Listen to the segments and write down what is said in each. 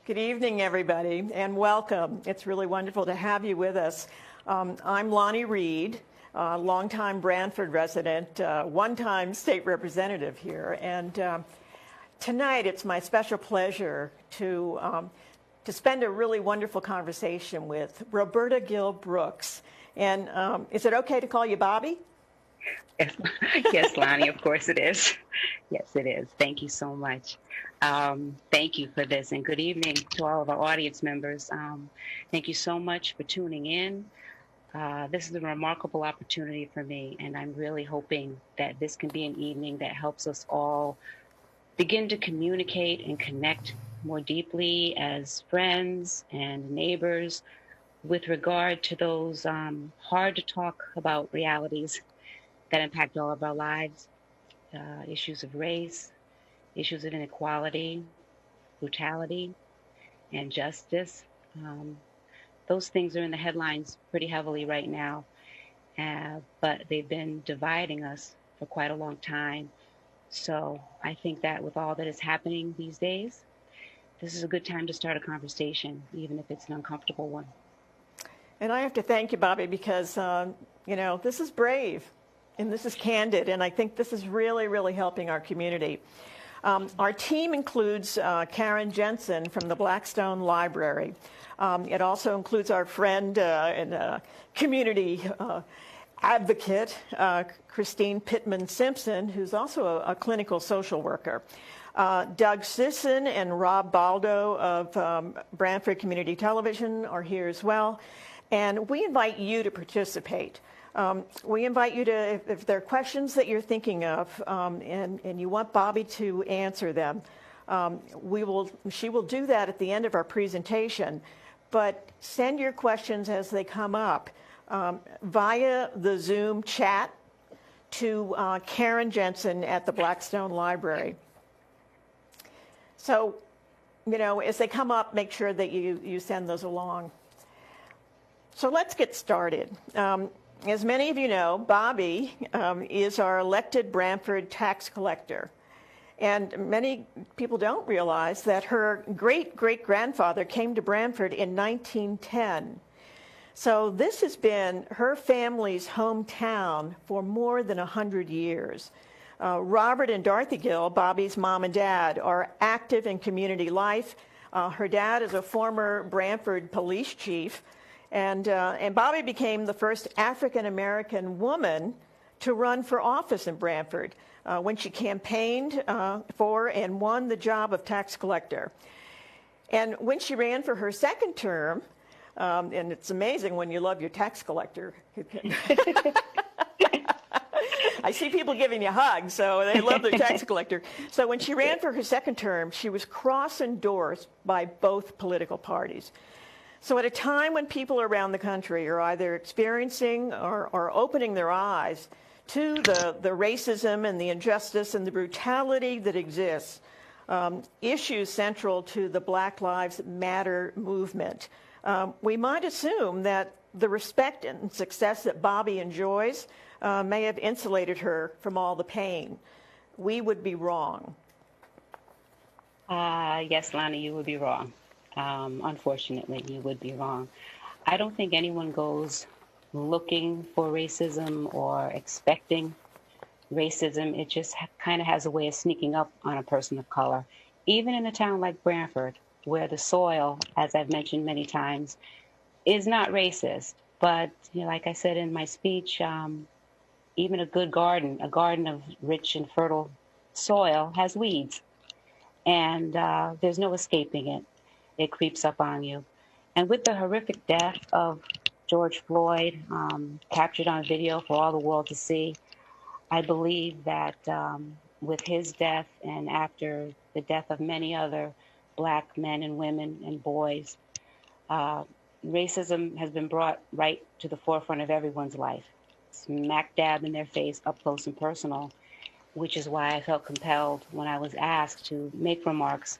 Good evening, everybody, and welcome. It's really wonderful to have you with us. I'm Lonnie Reed, longtime Branford resident, one-time state representative here, and tonight it's my special pleasure to spend a really wonderful conversation with Roberta Gill Brooks. And is it okay to call you Bobby? Yes, Lonnie, of course it is. Yes, it is. Thank you so much. Thank you for this, and good evening to all of our audience members. Thank you so much for tuning in. This is a remarkable opportunity for me, and I'm really hoping that this can be an evening that helps us all begin to communicate and connect more deeply as friends and neighbors with regard to those hard to talk about realities that impact all of our lives, issues of race, issues of inequality, brutality, and justice. Those things are in the headlines pretty heavily right now, but they've been dividing us for quite a long time. So I think that with all that is happening these days, this is a good time to start a conversation, even if it's an uncomfortable one. And I have to thank you, Bobby, because, this is brave. And this is candid, and I think this is really, really helping our community. Our team includes Karen Jensen from the Blackstone Library. It also includes our friend and community advocate, Christine Pittman-Simpson, who's also a clinical social worker. Doug Sisson and Rob Baldo of Branford Community Television are here as well. And we invite you to participate. We invite you to, if there are questions that you're thinking of and you want Bobby to answer them, she will do that at the end of our presentation. But send your questions as they come up via the Zoom chat to Karen Jensen at the Blackstone Library. So, as they come up, make sure that you send those along. So let's get started. As many of you know, Bobby is our elected Branford tax collector. And many people don't realize that her great-great-grandfather came to Branford in 1910. So this has been her family's hometown for more than 100 years. Robert and Dorothy Gill, Bobby's mom and dad, are active in community life. Her dad is a former Branford police chief. And Bobby became the first African-American woman to run for office in Branford when she campaigned for and won the job of tax collector. And when she ran for her second term, and it's amazing when you love your tax collector. I see people giving you hugs, so they love their tax collector. So when she ran for her second term, she was cross-endorsed by both political parties. So at a time when people around the country are either experiencing or opening their eyes to the racism and the injustice and the brutality that exists, issues central to the Black Lives Matter movement, we might assume that the respect and success that Bobby enjoys may have insulated her from all the pain. We would be wrong. Yes, Lonnie, you would be wrong. Unfortunately, you would be wrong. I don't think anyone goes looking for racism or expecting racism. It just kind of has a way of sneaking up on a person of color. Even in a town like Branford, where the soil, as I've mentioned many times, is not racist. But like I said in my speech, even a good garden, a garden of rich and fertile soil, has weeds. And there's no escaping it. It creeps up on you. And with the horrific death of George Floyd, captured on video for all the world to see, I believe that with his death and after the death of many other Black men and women and boys, racism has been brought right to the forefront of everyone's life, smack dab in their face, up close and personal, which is why I felt compelled when I was asked to make remarks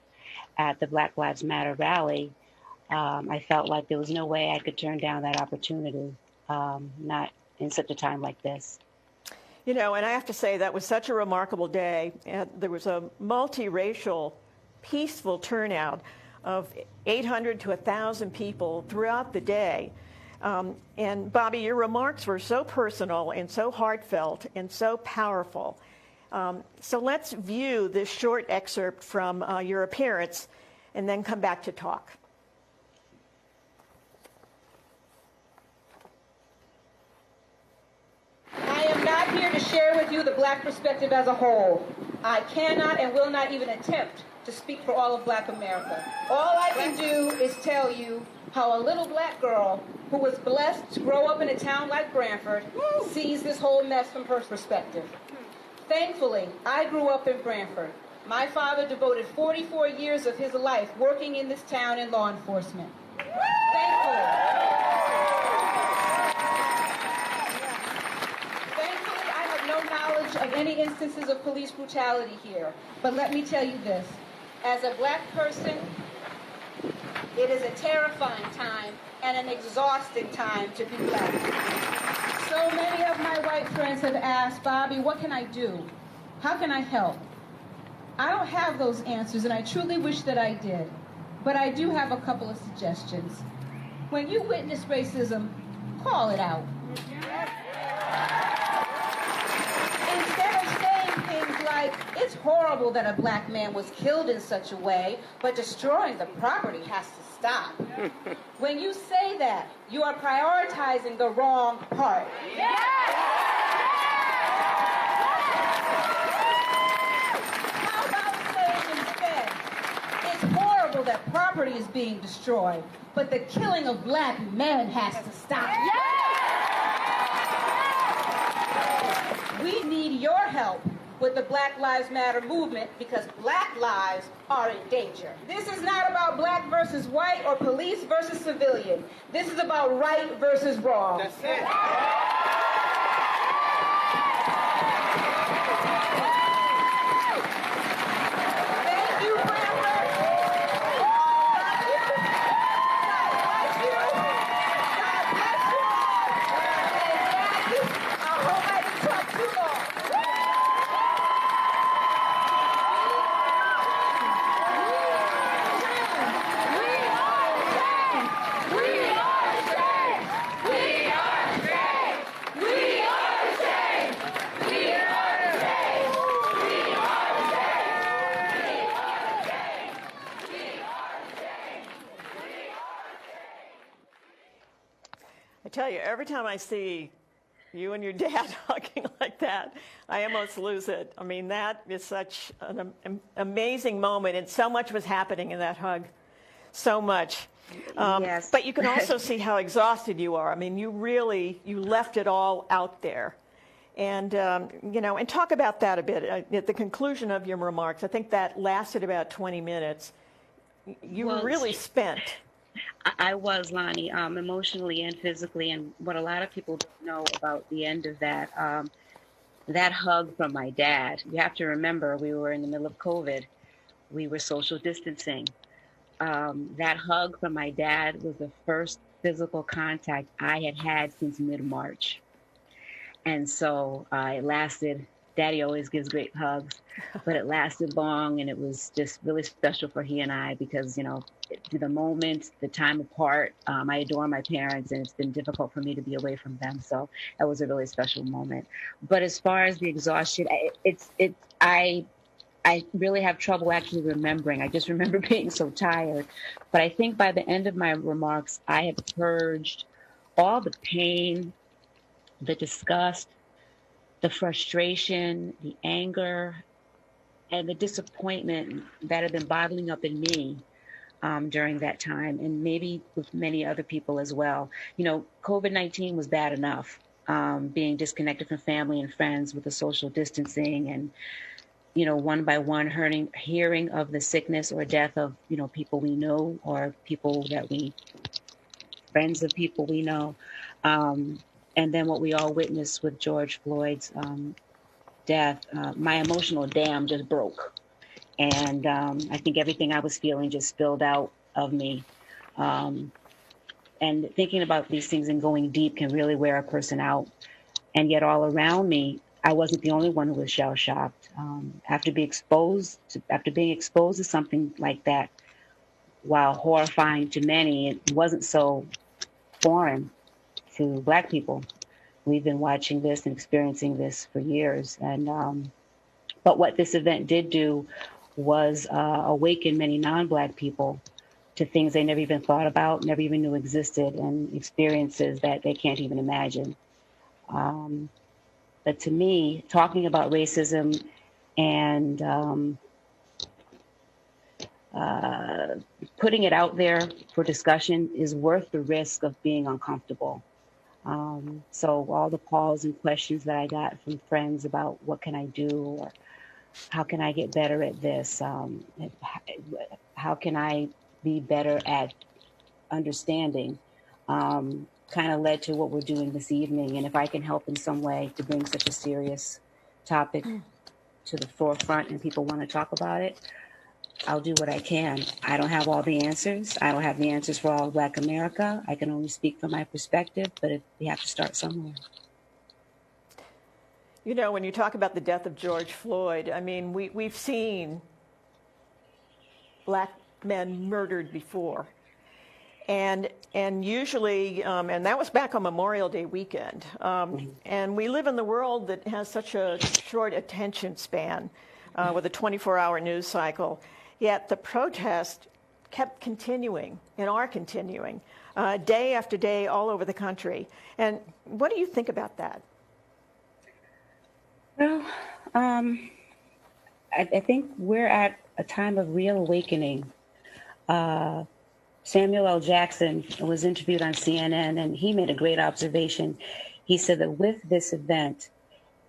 at the Black Lives Matter rally. I felt like there was no way I could turn down that opportunity, not in such a time like this. And I have to say that was such a remarkable day. And there was a multiracial, peaceful turnout. of 800 to 1,000 people throughout the day. And Bobby, your remarks were so personal and so heartfelt and so powerful. So let's view this short excerpt from your appearance and then come back to talk. I am not here to share with you the black perspective as a whole. I cannot and will not even attempt to speak for all of black America. All I can do is tell you how a little black girl who was blessed to grow up in a town like Branford sees this whole mess from her perspective. Thankfully, I grew up in Branford. My father devoted 44 years of his life working in this town in law enforcement. Thankfully, I have no knowledge of any instances of police brutality here. But let me tell you this. As a black person, it is a terrifying time and an exhausting time to be black. So many of my white friends have asked, Bobby, what can I do? How can I help? I don't have those answers, and I truly wish that I did. But I do have a couple of suggestions. When you witness racism, call it out. Instead of saying things like, it's horrible that a black man was killed in such a way, but destroying the property has to stop. When you say that, you are prioritizing the wrong part. How about saying instead, it's horrible that property is being destroyed, but the killing of black men has to stop. We need your help with the Black Lives Matter movement because black lives are in danger. This is not about black versus white or police versus civilian. This is about right versus wrong. That's it. Thank you, Branford. God bless you. God bless you all. And Jackie, I hope I didn't talk too long. I tell you, every time I see you and your dad hugging like that, I almost lose it. I mean, that is such an amazing moment, and so much was happening in that hug. So much. Yes. But you can also see how exhausted you are. I mean, you left it all out there. And, and talk about that a bit. At the conclusion of your remarks, I think that lasted about 20 minutes. You were really spent. I was, Lonnie, emotionally and physically. And what a lot of people don't know about the end of that, that hug from my dad. You have to remember, we were in the middle of COVID. We were social distancing. That hug from my dad was the first physical contact I had had since mid-March. And so it lasted. Daddy always gives great hugs, but it lasted long, and it was just really special for he and I because, the moment, the time apart, I adore my parents, and it's been difficult for me to be away from them. So that was a really special moment. But as far as the exhaustion, I really have trouble actually remembering. I just remember being so tired. But I think by the end of my remarks, I had purged all the pain, the disgust, the frustration, the anger, and the disappointment that had been bottling up in me during that time, and maybe with many other people as well. COVID-19 was bad enough, being disconnected from family and friends with the social distancing and, one by one hearing of the sickness or death of, people we know or friends of people we know. And then what we all witnessed with George Floyd's death, my emotional dam just broke. And I think everything I was feeling just spilled out of me. And thinking about these things and going deep can really wear a person out. And yet all around me, I wasn't the only one who was shell-shocked. After being exposed to something like that, while horrifying to many, it wasn't so foreign to Black people. We've been watching this and experiencing this for years. And but what this event did do was awaken many non-Black people to things they never even thought about, never even knew existed, and experiences that they can't even imagine. Um, but to me, talking about racism and uh, putting it out there for discussion is worth the risk of being uncomfortable. So all the calls and questions that I got from friends about what can I do, or how can I get better at this, how can I be better at understanding, kind of led to what we're doing this evening. And if I can help in some way to bring such a serious topic to the forefront and people want to talk about it, I'll do what I can. I don't have all the answers. I don't have the answers for all of Black America. I can only speak from my perspective, but we have to start somewhere. You know, when you talk about the death of George Floyd, I mean, we've seen Black men murdered before. And usually, and that was back on Memorial Day weekend. And we live in the world that has such a short attention span with a 24-hour news cycle. Yet the protest kept continuing and are continuing day after day all over the country. And what do you think about that? Well, I think we're at a time of real awakening. Samuel L. Jackson was interviewed on CNN, and he made a great observation. He said that with this event,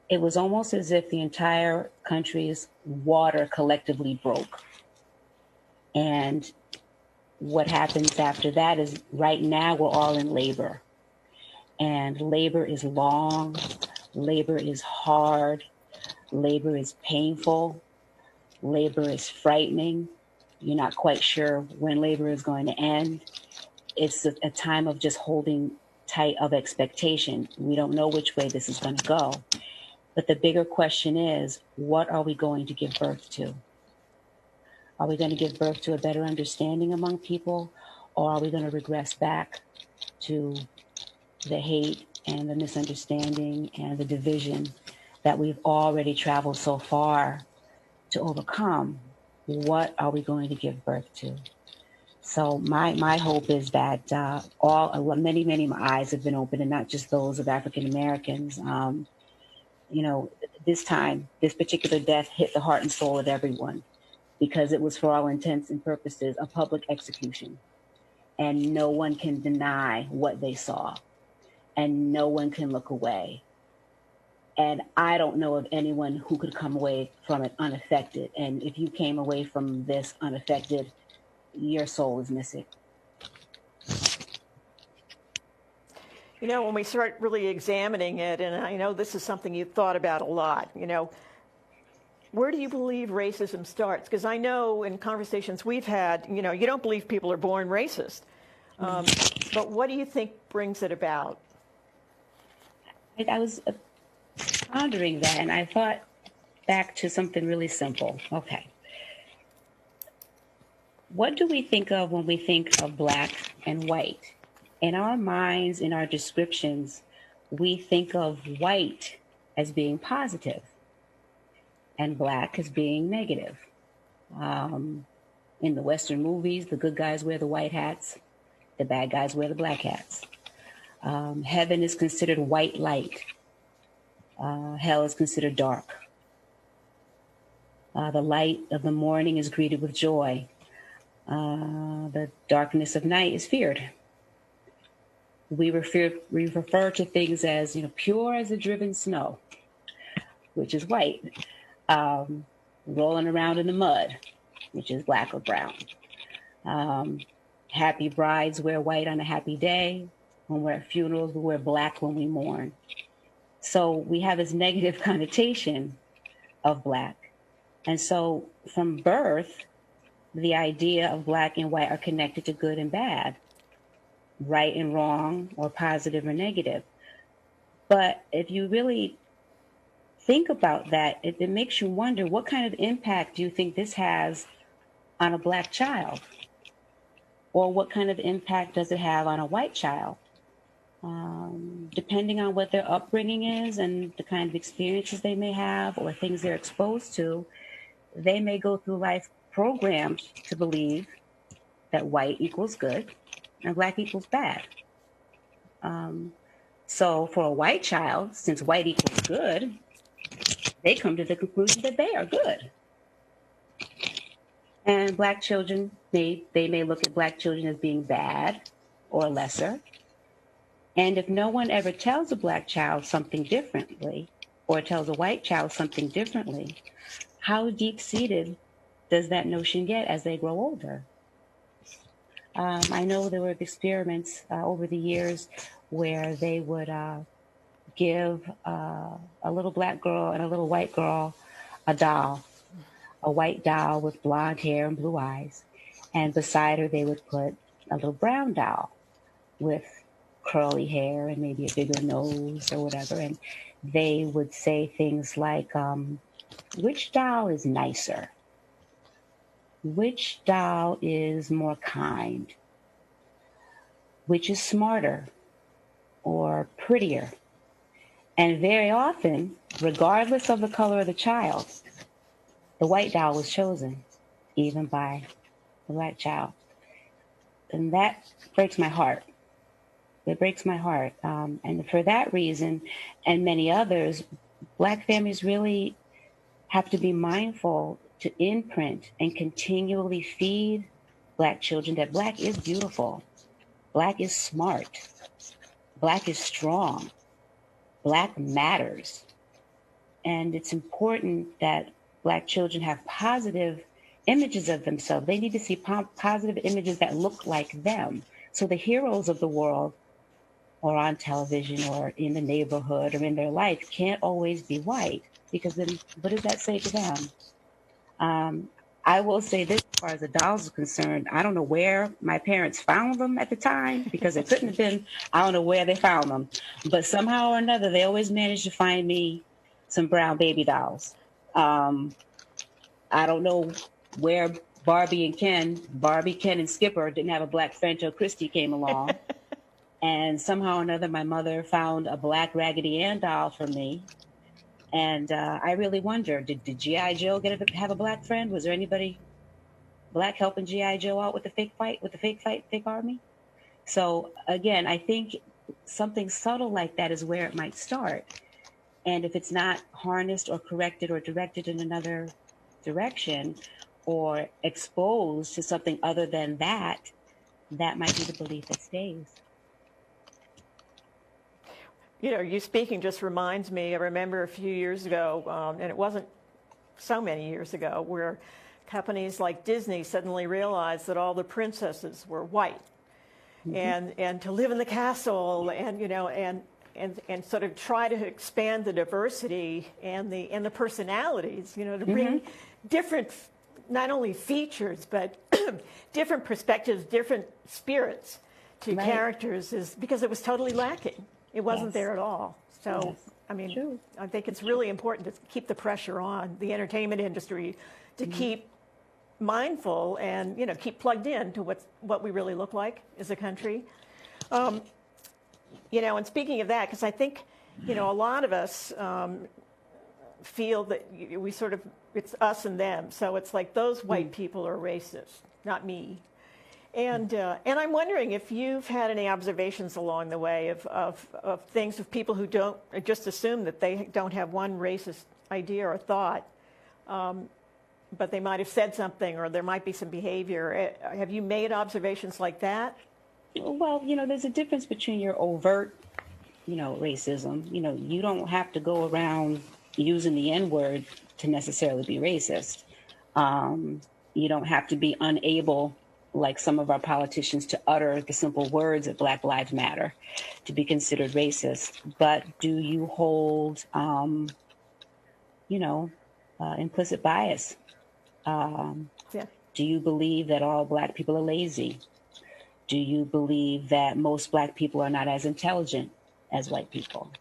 it was almost as if the entire country's water collectively broke. And what happens after that is right now we're all in labor. And labor is long, labor is hard, labor is painful, labor is frightening. You're not quite sure when labor is going to end. It's a time of just holding tight of expectation. We don't know which way this is going to go. But the bigger question is, what are we going to give birth to? Are we going to give birth to a better understanding among people? Or are we going to regress back to the hate and the misunderstanding and the division that we've already traveled so far to overcome? What are we going to give birth to? So my hope is that many eyes have been opened, and not just those of African Americans. This particular death hit the heart and soul of everyone, because it was, for all intents and purposes, a public execution. And no one can deny what they saw, and no one can look away. And I don't know of anyone who could come away from it unaffected. And if you came away from this unaffected, your soul is missing. You know, when we start really examining it, and I know this is something you've thought about a lot, you know, where do you believe racism starts? Because I know in conversations we've had, you know, you don't believe people are born racist. But what do you think brings it about? I was pondering that, and I thought back to something really simple. Okay. What do we think of when we think of Black and white? In our minds, in our descriptions, we think of white as being positive and Black as being negative. In the Western movies, the good guys wear the white hats, the bad guys wear the black hats. Heaven is considered white light. Hell is considered dark. The light of the morning is greeted with joy. The darkness of night is feared. We refer to things as, pure as the driven snow, which is white. Rolling around in the mud, which is Black or brown. Happy brides wear white on a happy day. When we're at funerals, we wear Black when we mourn. So we have this negative connotation of Black. And so from birth, the idea of Black and white are connected to good and bad, right and wrong, or positive or negative. But if you really think about that, it makes you wonder, what kind of impact do you think this has on a Black child? Or what kind of impact does it have on a white child? Depending on what their upbringing is and the kind of experiences they may have or things they're exposed to, they may go through life programmed to believe that white equals good and black equals bad. So for a white child, since white equals good, they come to the conclusion that they are good. And black children, they may look at black children as being bad or lesser. And if no one ever tells a black child something differently, or tells a white child something differently, how deep-seated does that notion get as they grow older? I know there were experiments over the years where they would give a little black girl and a little white girl a doll, a white doll with blonde hair and blue eyes. And beside her, they would put a little brown doll with curly hair and maybe a bigger nose or whatever. And they would say things like, which doll is nicer? Which doll is more kind? Which is smarter or prettier? And very often, regardless of the color of the child, the white doll was chosen, even by the black child. And that breaks my heart. It breaks my heart. And for that reason, and many others, black families really have to be mindful to imprint and continually feed black children that black is beautiful, black is smart, black is strong, black matters. And it's important that black children have positive images of themselves. They need to see positive images that look like them. So the heroes of the world, or on television or in the neighborhood or in their life, can't always be white, because then what does that say to them? I will say this, as far as the dolls are concerned, I don't know where my parents found them at the time, because it couldn't have been, I don't know where they found them, but somehow or another, they always managed to find me some brown baby dolls. I don't know where Barbie, Ken, and Skipper didn't have a black friend till Christy came along. And somehow or another, my mother found a black Raggedy Ann doll for me. And I really wonder, did G.I. Joe have a black friend? Was there anybody black helping G.I. Joe out with the fake army? So again, I think something subtle like that is where it might start. And if it's not harnessed or corrected or directed in another direction, or exposed to something other than that, that might be the belief that stays. You know, you speaking just reminds me, I remember a few years ago, and it wasn't so many years ago, where companies like Disney suddenly realized that all the princesses were white. Mm-hmm. and to live in the castle, and you know, and sort of try to expand the diversity and the personalities, you know, to bring mm-hmm. different, not only features, but different perspectives, different spirits to right. characters, is because it was totally lacking. It wasn't yes. there at all. So, yes. I mean, true. I think it's really important to keep the pressure on the entertainment industry to mm-hmm. keep mindful and, you know, keep plugged in to what we really look like as a country. You know, and speaking of that, because I think, you know, a lot of us feel that we sort of, it's us and them. So it's like those white people are racist, not me. And I'm wondering if you've had any observations along the way of things, of people who don't just assume that they don't have one racist idea or thought, but they might have said something, or there might be some behavior. Have you made observations like that? Well, you know, there's a difference between your overt, you know, racism. You know, you don't have to go around using the N-word to necessarily be racist. You don't have to be unable, like some of our politicians, to utter the simple words that Black Lives Matter to be considered racist. But do you hold, you know, implicit bias? Yeah. Do you believe that all Black people are lazy? Do you believe that most Black people are not as intelligent as white people?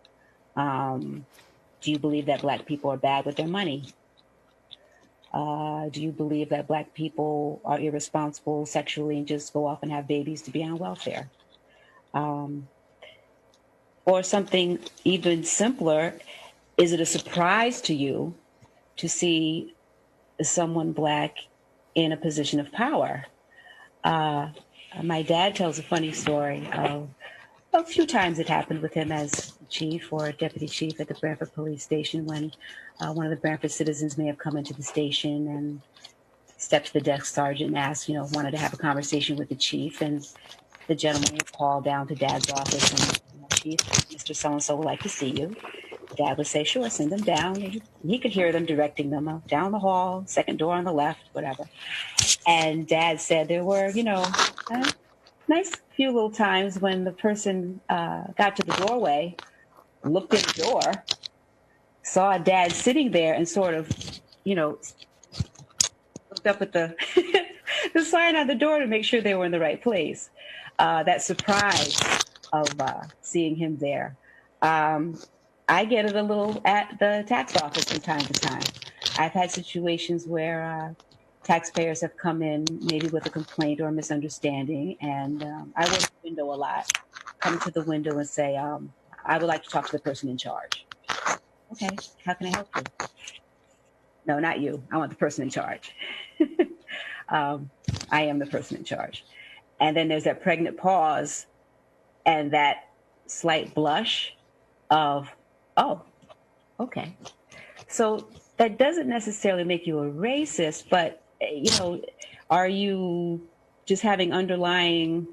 Do you believe that Black people are bad with their money? Do you believe that Black people are irresponsible sexually and just go off and have babies to be on welfare? Or something even simpler, is it a surprise to you to see someone Black in a position of power? My dad tells a funny story of a few times it happened with him as chief or deputy chief at the Branford police station when one of the Branford citizens may have come into the station and stepped to the desk sergeant and asked, wanted to have a conversation with the chief. And the gentleman would call down to Dad's office and, Chief, Mr. So-and-so would like to see you. Dad would say, sure, send them down. And he could hear them directing them down the hall, second door on the left, whatever. And Dad said there were, a nice few little times when the person got to the doorway, looked at the door, saw Dad sitting there and sort of, looked up at the, the sign on the door to make sure they were in the right place. That surprise of seeing him there. I get it a little at the tax office from time to time. I've had situations where taxpayers have come in maybe with a complaint or a misunderstanding, and I work the window a lot. Come to the window and say, I would like to talk to the person in charge. Okay, how can I help you? No, not you. I want the person in charge. I am the person in charge. And then there's that pregnant pause and that slight blush of, oh, okay. So that doesn't necessarily make you a racist, but, are you just having underlying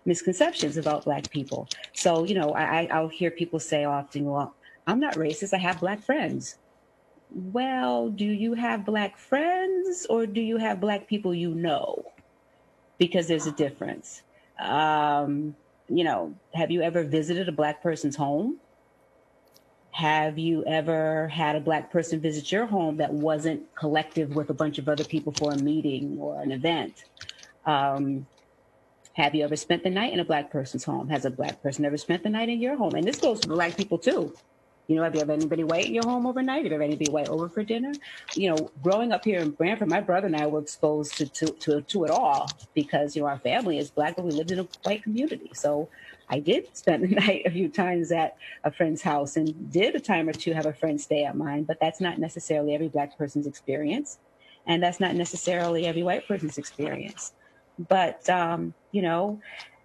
misconceptions about Black people? So, I'll hear people say often, well, I'm not racist. I have Black friends. Well, do you have Black friends or do you have Black people you know? Because there's a difference. Have you ever visited a Black person's home? Have you ever had a Black person visit your home that wasn't collective with a bunch of other people for a meeting or an event? Have you ever spent the night in a Black person's home? Has a Black person ever spent the night in your home? And this goes for Black people too. Have you ever anybody white in your home overnight? Have you ever anybody white over for dinner? Growing up here in Branford, my brother and I were exposed to it all because, our family is Black, but we lived in a white community. So I did spend the night a few times at a friend's house and did a time or two have a friend stay at mine, but that's not necessarily every Black person's experience. And that's not necessarily every white person's experience. But,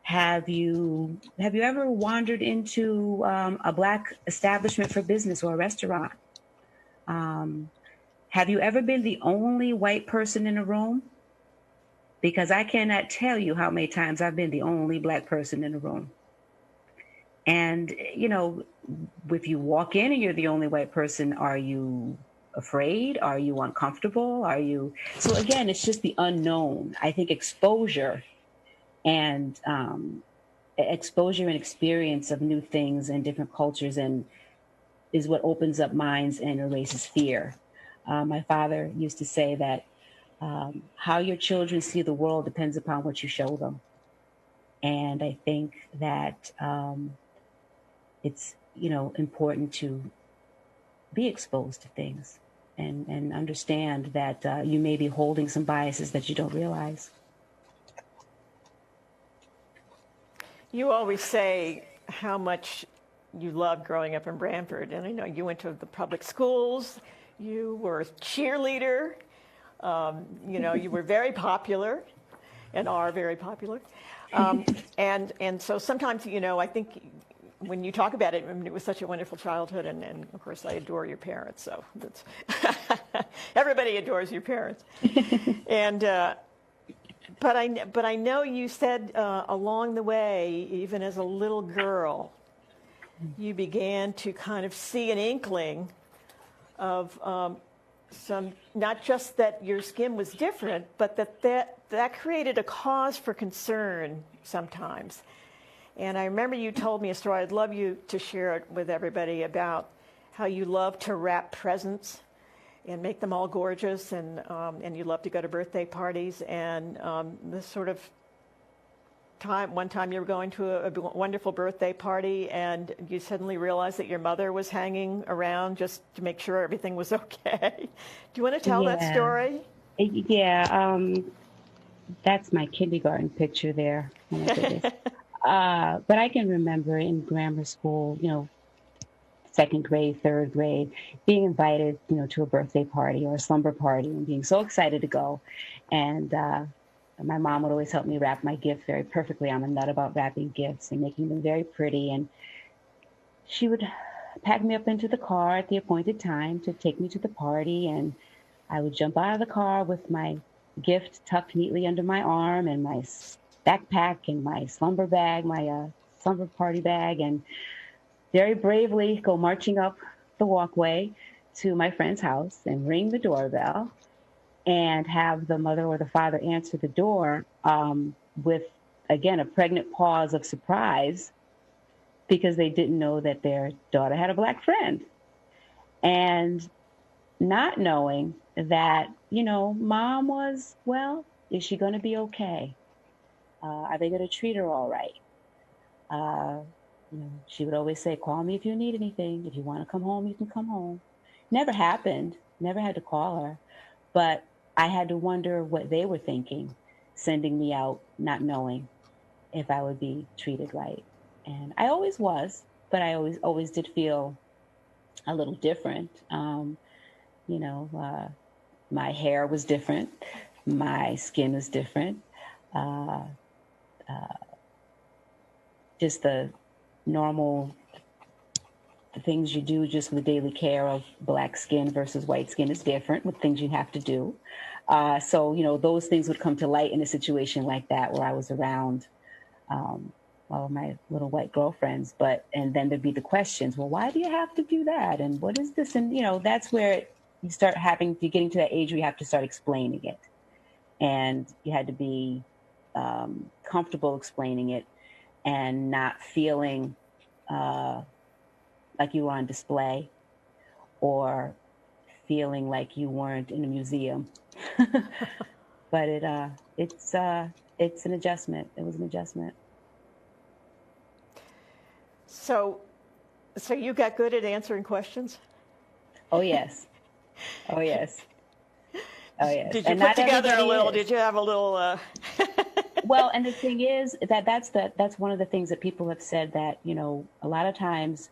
have you ever wandered into a Black establishment for business or a restaurant? Have you ever been the only white person in a room? Because I cannot tell you how many times I've been the only Black person in a room. And, if you walk in and you're the only white person, are you afraid? Are you uncomfortable? So again, it's just the unknown. I think exposure and experience of new things and different cultures is what opens up minds and erases fear. My father used to say that how your children see the world depends upon what you show them. And I think that it's, important to be exposed to things and understand that you may be holding some biases that you don't realize. You always say how much you loved growing up in Branford, and I know you went to the public schools, you were a cheerleader, you were very popular and are very popular. And so sometimes, I think when you talk about it, it was such a wonderful childhood, and of course I adore your parents, so that's everybody adores your parents. And But I know you said along the way, even as a little girl, you began to kind of see an inkling of some, not just that your skin was different, but that created a cause for concern sometimes. And I remember you told me a story. I'd love you to share it with everybody about how you love to wrap presents and make them all gorgeous, and you love to go to birthday parties, and this sort of one time you were going to a wonderful birthday party and you suddenly realized that your mother was hanging around just to make sure everything was okay. Do you want to tell that Yeah. story? Yeah. That's my kindergarten picture there. Oh my goodness. But I can remember in grammar school, second grade, third grade, being invited, to a birthday party or a slumber party and being so excited to go. And my mom would always help me wrap my gift very perfectly. I'm a nut about wrapping gifts and making them very pretty. And she would pack me up into the car at the appointed time to take me to the party. And I would jump out of the car with my gift tucked neatly under my arm and my backpack and my slumber bag, my slumber party bag, and very bravely go marching up the walkway to my friend's house and ring the doorbell and have the mother or the father answer the door with, again, a pregnant pause of surprise because they didn't know that their daughter had a Black friend. And not knowing that, mom was, well, is she going to be okay? Are they going to treat her all right? She would always say, call me if you need anything. If you want to come home, you can come home. Never happened. Never had to call her. But I had to wonder what they were thinking, sending me out, not knowing if I would be treated right. And I always was, but I always did feel a little different. My hair was different. My skin was different. Just the normal things you do just with the daily care of Black skin versus white skin is different with things you have to do. So, those things would come to light in a situation like that where I was around all of my little white girlfriends. And then there'd be the questions, well, why do you have to do that? And what is this? And, that's where you start you're getting to that age where you have to start explaining it. And you had to be comfortable explaining it and not feeling like you were on display or feeling like you weren't in a museum. But it's an adjustment. It was an adjustment. So you got good at answering questions? Oh, yes. Oh, yes. Oh, yes. Did you put together a little? Did you have a little? Well, and the thing is that's one of the things that people have said that, a lot of times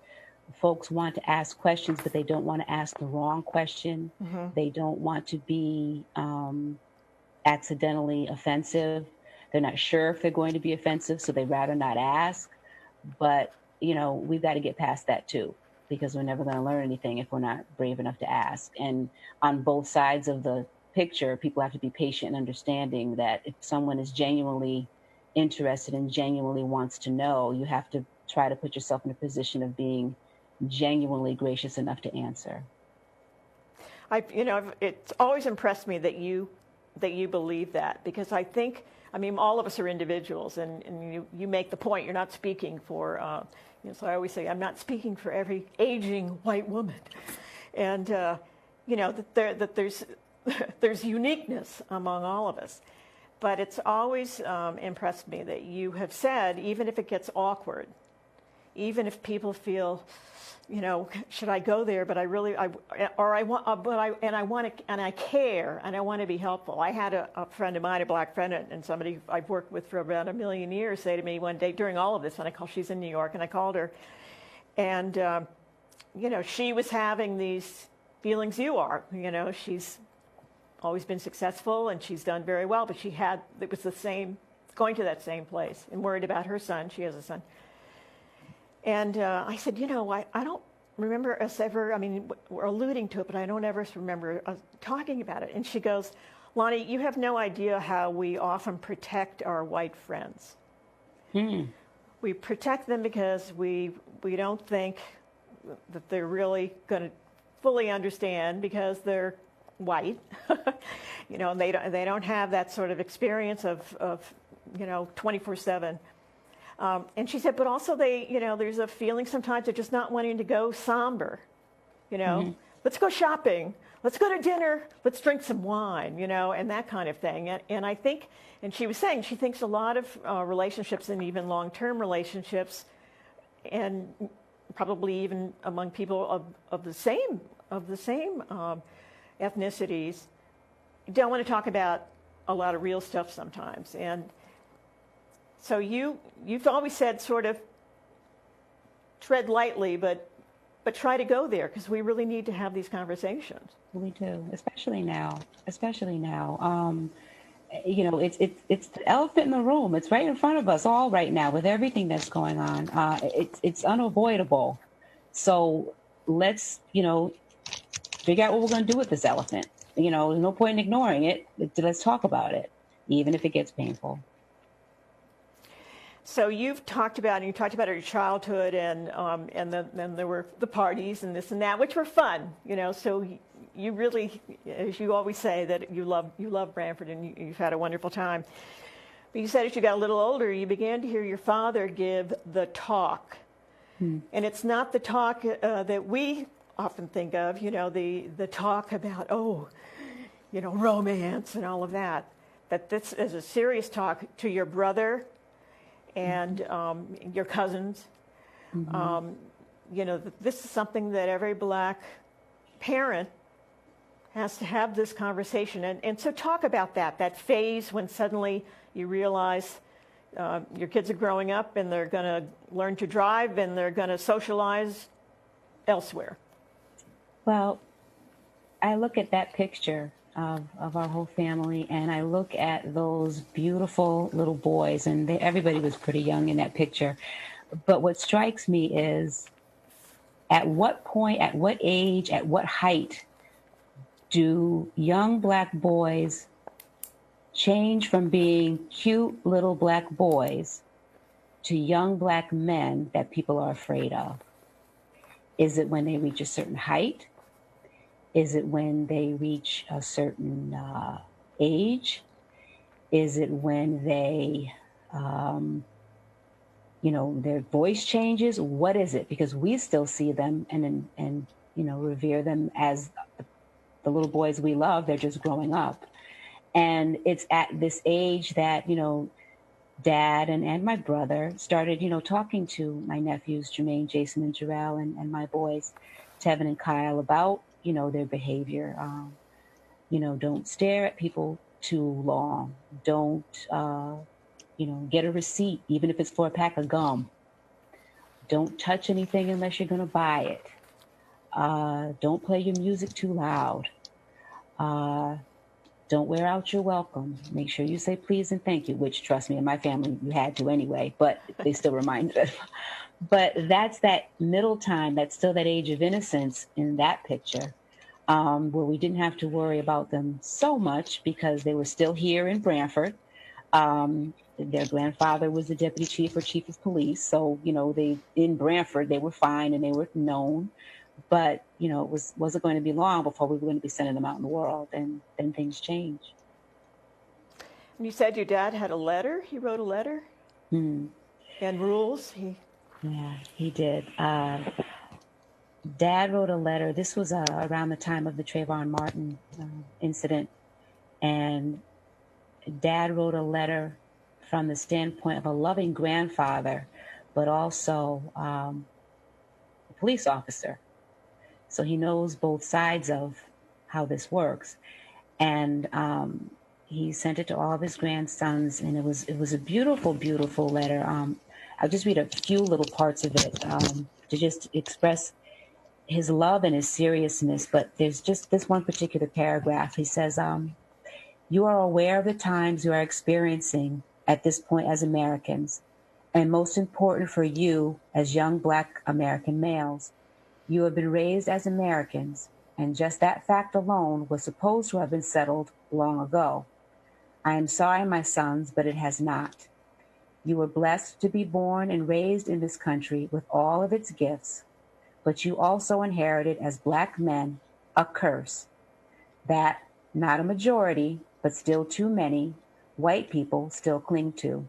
folks want to ask questions, but they don't want to ask the wrong question. Mm-hmm. They don't want to be accidentally offensive. They're not sure if they're going to be offensive, so they'd rather not ask. But, we've got to get past that too, because we're never going to learn anything if we're not brave enough to ask. And on both sides of the picture, people have to be patient and understanding that if someone is genuinely interested and genuinely wants to know, you have to try to put yourself in a position of being genuinely gracious enough to answer. It's always impressed me that you believe that, because all of us are individuals, and you make the point, you're not speaking for, so I always say, I'm not speaking for every aging white woman. And, that there's uniqueness among all of us. But it's always impressed me that you have said, even if it gets awkward, even if people feel, should I go there? But I care, and I want to be helpful. I had a friend of mine, a Black friend, and somebody I've worked with for about 1 million years, say to me one day during all of this, she's in New York, and I called her, and she was having these feelings you are. She's always been successful, and she's done very well, but it was the same, going to that same place, and worried about her son. She has a son. And I said, I don't remember us ever, we're alluding to it, but I don't ever remember us talking about it. And she goes, Lonnie, you have no idea how we often protect our white friends. We protect them because we don't think that they're really going to fully understand because they're white, and they don't have that sort of experience of 24/7. And she said, but also there's a feeling sometimes of just not wanting to go somber, let's go shopping. let's go to dinner, let's drink some wine, and that kind of thing. And I think, and she was saying, she thinks a lot of relationships and even long-term relationships, and probably even among people of the same ethnicities, don't want to talk about a lot of real stuff sometimes. And so you've always said sort of tread lightly, but try to go there, because we really need to have these conversations. We do, especially now. It's the elephant in the room. It's right in front of us all right now with everything that's going on. It's unavoidable. So let's, figure out what we're going to do with this elephant. There's no point in ignoring it. Let's talk about it, even if it gets painful. So you talked about your childhood, and then there were the parties and this and that, which were fun, So you really, as you always say, that you love Branford, and you've had a wonderful time. But you said as you got a little older, you began to hear your father give the talk, and it's not the talk that we often think of, the talk about romance and all of that. That this is a serious talk to your brother and your cousins. This is something that every Black parent has to have this conversation. And so talk about that phase when suddenly you realize your kids are growing up and they're going to learn to drive and they're going to socialize elsewhere. Well, I look at that picture of our whole family, and I look at those beautiful little boys, and everybody was pretty young in that picture. But what strikes me is, at what point, at what age, at what height do young Black boys change from being cute little Black boys to young Black men that people are afraid of? Is it when they reach a certain height? Is it when they reach a certain age? Is it when they, their voice changes? What is it? Because we still see them and revere them as the little boys we love. They're just growing up. And it's at this age that, Dad and my brother started, talking to my nephews, Jermaine, Jason, and Jarrell, and my boys, Tevin and Kyle, about their behavior. Don't stare at people too long. Don't, get a receipt, even if it's for a pack of gum. Don't touch anything unless you're going to buy it. Don't play your music too loud. Don't wear out your welcome. Make sure you say please and thank you, which, trust me, in my family, you had to anyway, but they still reminded us. But that's that middle time, that's still that age of innocence in that picture, where we didn't have to worry about them so much because they were still here in Branford. Their grandfather was the deputy chief or chief of police. So, in Branford, they were fine and they were known. But, it wasn't going to be long before we were going to be sending them out in the world, and then things change. And you said your dad had a letter? He wrote a letter? And rules? Yeah, he did. Dad wrote a letter. This was around the time of the Trayvon Martin incident. And Dad wrote a letter from the standpoint of a loving grandfather, but also a police officer. So he knows both sides of how this works. And he sent it to all of his grandsons, and it was a beautiful, beautiful letter. I'll just read a few little parts of it to just express his love and his seriousness. But there's just this one particular paragraph. He says, you are aware of the times you are experiencing at this point as Americans, and most important for you as young Black American males. You have been raised as Americans, and just that fact alone was supposed to have been settled long ago. I am sorry, my sons, but it has not. You were blessed to be born and raised in this country with all of its gifts, but you also inherited as Black men a curse that not a majority, but still too many, white people still cling to.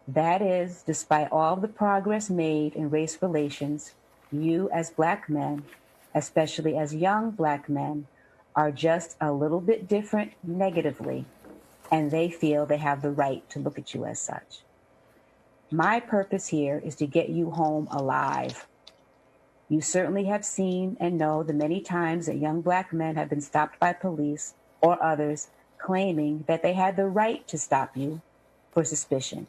That is, despite all the progress made in race relations, you as Black men, especially as young Black men, are just a little bit different negatively, and they feel they have the right to look at you as such. My purpose here is to get you home alive. You certainly have seen and know the many times that young Black men have been stopped by police or others claiming that they had the right to stop you for suspicion.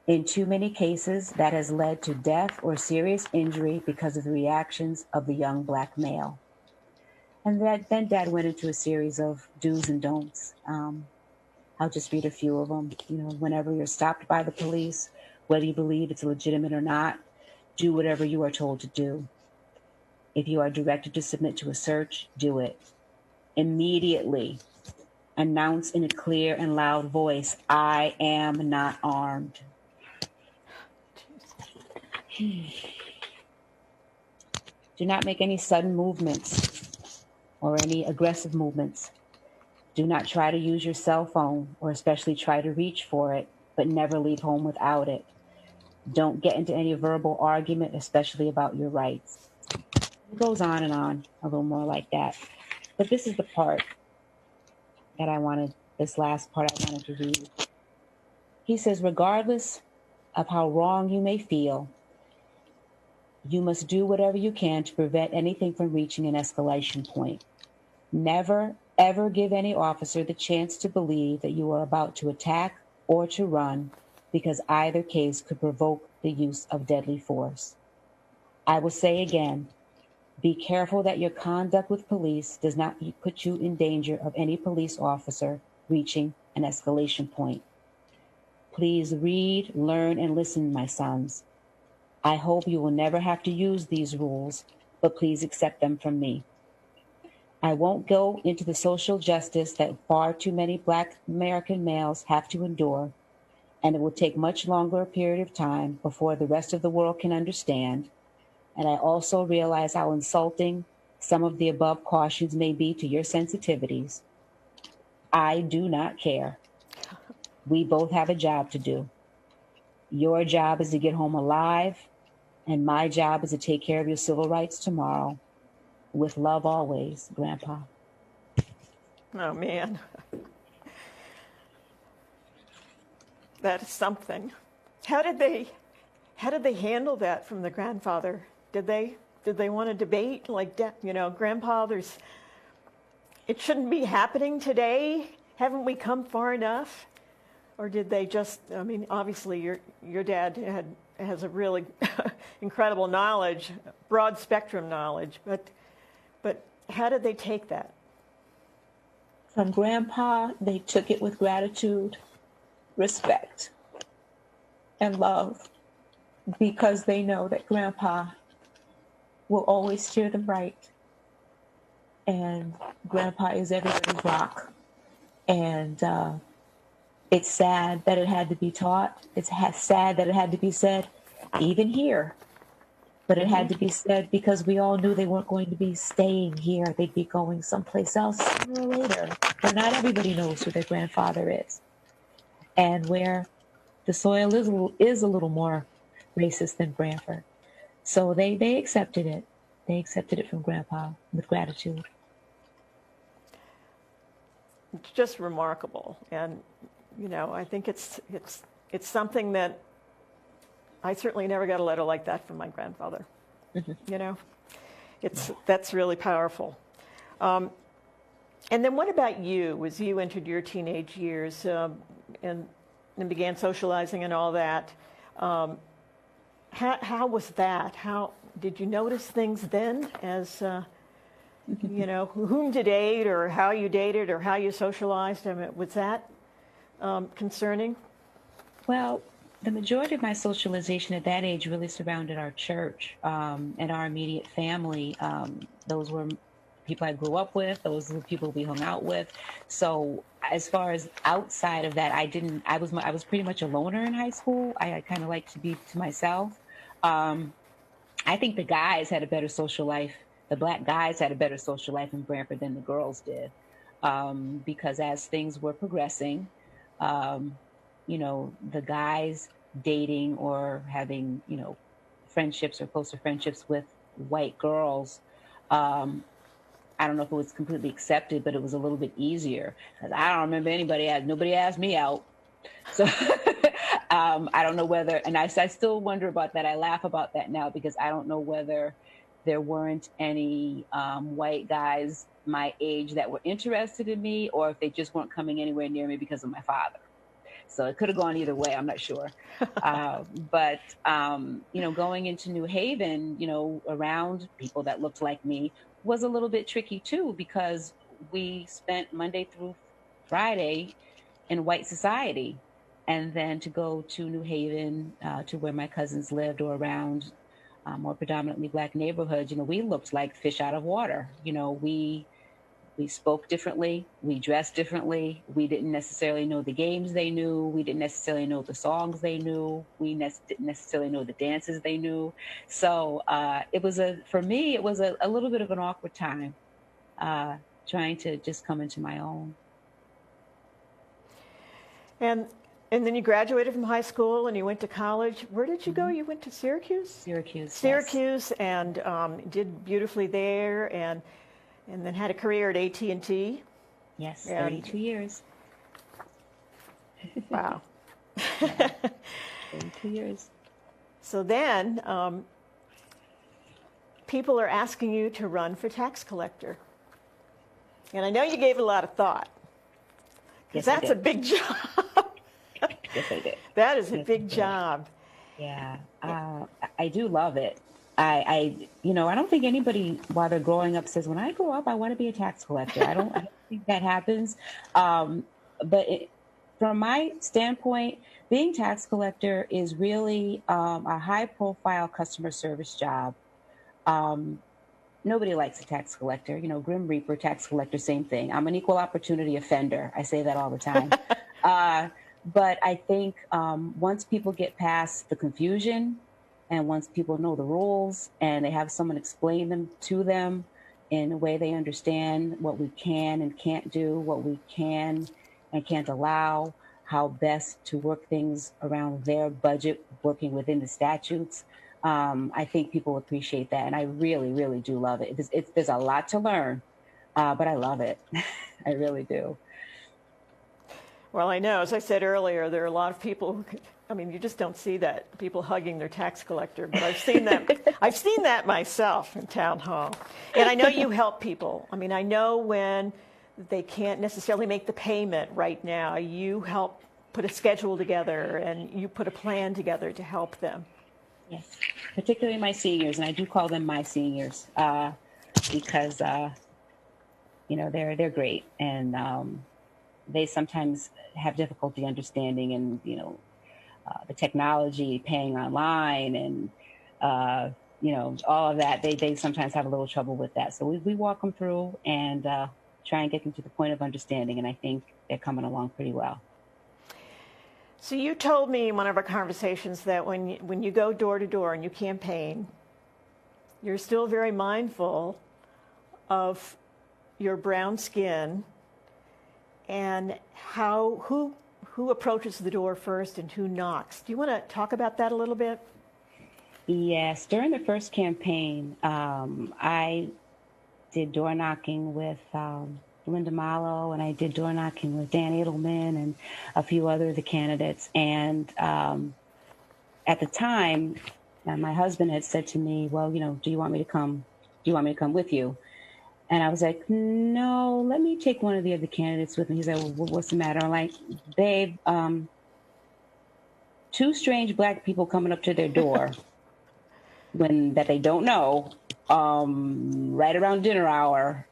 In too many cases, that has led to death or serious injury because of the reactions of the young Black male. And then Dad went into a series of do's and don'ts. I'll just read a few of them. Whenever you're stopped by the police, whether you believe it's legitimate or not, do whatever you are told to do. If you are directed to submit to a search, do it. Immediately announce in a clear and loud voice, I am not armed. Do not make any sudden movements or any aggressive movements. Do not try to use your cell phone or especially try to reach for it, but never leave home without it. Don't get into any verbal argument, especially about your rights. It goes on and on, a little more like that. But this is the part that this last part I wanted to read. He says, regardless of how wrong you may feel, you must do whatever you can to prevent anything from reaching an escalation point. Never, ever give any officer the chance to believe that you are about to attack or to run, because either case could provoke the use of deadly force. I will say again, be careful that your conduct with police does not put you in danger of any police officer reaching an escalation point. Please read, learn, and listen, my sons. I hope you will never have to use these rules, but please accept them from me. I won't go into the social justice that far too many Black American males have to endure, and it will take much longer a period of time before the rest of the world can understand. And I also realize how insulting some of the above cautions may be to your sensitivities. I do not care. We both have a job to do. Your job is to get home alive, and my job is to take care of your civil rights tomorrow. With love always, Grandpa. Oh, man. That is something. How did they handle that from the grandfather? Did they want to debate? Like, Grandpa, it shouldn't be happening today. Haven't we come far enough? Or did they just, obviously your dad has a really incredible knowledge, broad spectrum knowledge, but how did they take that? From Grandpa, they took it with gratitude, respect, and love, because they know that Grandpa will always steer them right. And Grandpa is everybody's rock. And it's sad that it had to be taught. It's sad that it had to be said, even here. But it had to be said because we all knew they weren't going to be staying here. They'd be going someplace else sooner or later. But not everybody knows who their grandfather is. And where the soil is a little more racist than Branford. So they accepted it. They accepted it from Grandpa with gratitude. It's just remarkable. And, I think it's something that I certainly never got a letter like that from my grandfather. Mm-hmm. That's really powerful. And then what about you, as you entered your teenage years and began socializing and all that? How was that? How did you notice things then as, whom to date or how you dated or how you socialized? Was that concerning? Well, the majority of my socialization at that age really surrounded our church and our immediate family. Those were people I grew up with. Those were people we hung out with. So as far as outside of that, I was pretty much a loner in high school. I kind of liked to be to myself. I think the guys had a better social life. The Black guys had a better social life in Branford than the girls did. Because as things were progressing, the guys dating or having, friendships or closer friendships with white girls I don't know if it was completely accepted, but it was a little bit easier. 'Cause I don't remember nobody asked me out. So I don't know whether, and I still wonder about that. I laugh about that now because I don't know whether there weren't any white guys my age that were interested in me, or if they just weren't coming anywhere near me because of my father. So it could have gone either way. I'm not sure. But, going into New Haven, around people that looked like me was a little bit tricky too, because we spent Monday through Friday in white society. And then to go to New Haven, to where my cousins lived, or around more predominantly Black neighborhoods, we looked like fish out of water. We spoke differently, we dressed differently, we didn't necessarily know the games they knew, we didn't necessarily know the songs they knew, we didn't necessarily know the dances they knew. So for me, it was a little bit of an awkward time, trying to just come into my own. And then you graduated from high school and you went to college. Where did you go? You went to Syracuse? Syracuse, Yes. And did beautifully there, and then had a career at AT&T. Yes, 32 years. Wow. 32 years. So then people are asking you to run for tax collector. And I know you gave it a lot of thought. Because that's a big job. Yes, I did. That is a big job. Yeah, I do love it. I don't think anybody while they're growing up says, when I grow up, I want to be a tax collector. I don't think that happens. But from my standpoint, being tax collector is really a high profile customer service job. Nobody likes a tax collector, Grim Reaper, tax collector, same thing. I'm an equal opportunity offender. I say that all the time. But I think once people get past the confusion, and once people know the rules and they have someone explain them to them in a way they understand what we can and can't do, what we can and can't allow, how best to work things around their budget, working within the statutes, I think people appreciate that. And I really, really do love it. There's a lot to learn, but I love it. I really do. Well, I know, as I said earlier, there are a lot of people you just don't see that, people hugging their tax collector, but I've seen that. I've seen that myself in town hall. And I know you help people. I know when they can't necessarily make the payment right now, you help put a schedule together and you put a plan together to help them. Yes, particularly my seniors, and I do call them my seniors because, they're great. And they sometimes have difficulty understanding and, the technology, paying online, and all of that. They sometimes have a little trouble with that. So we walk them through and try and get them to the point of understanding. And I think they're coming along pretty well. So you told me in one of our conversations that when you go door to door and you campaign, you're still very mindful of your brown skin and who approaches the door first and who knocks. Do you want to talk about that a little bit? Yes. During the first campaign, I did door knocking with Linda Malo, and I did door knocking with Dan Edelman and a few other of the candidates. And at the time, my husband had said to me, well, do you want me to come? Do you want me to come with you? And I was like, no, let me take one of the other candidates with me. He's like, well, what's the matter? I'm like, babe, two strange Black people coming up to their door that they don't know, right around dinner hour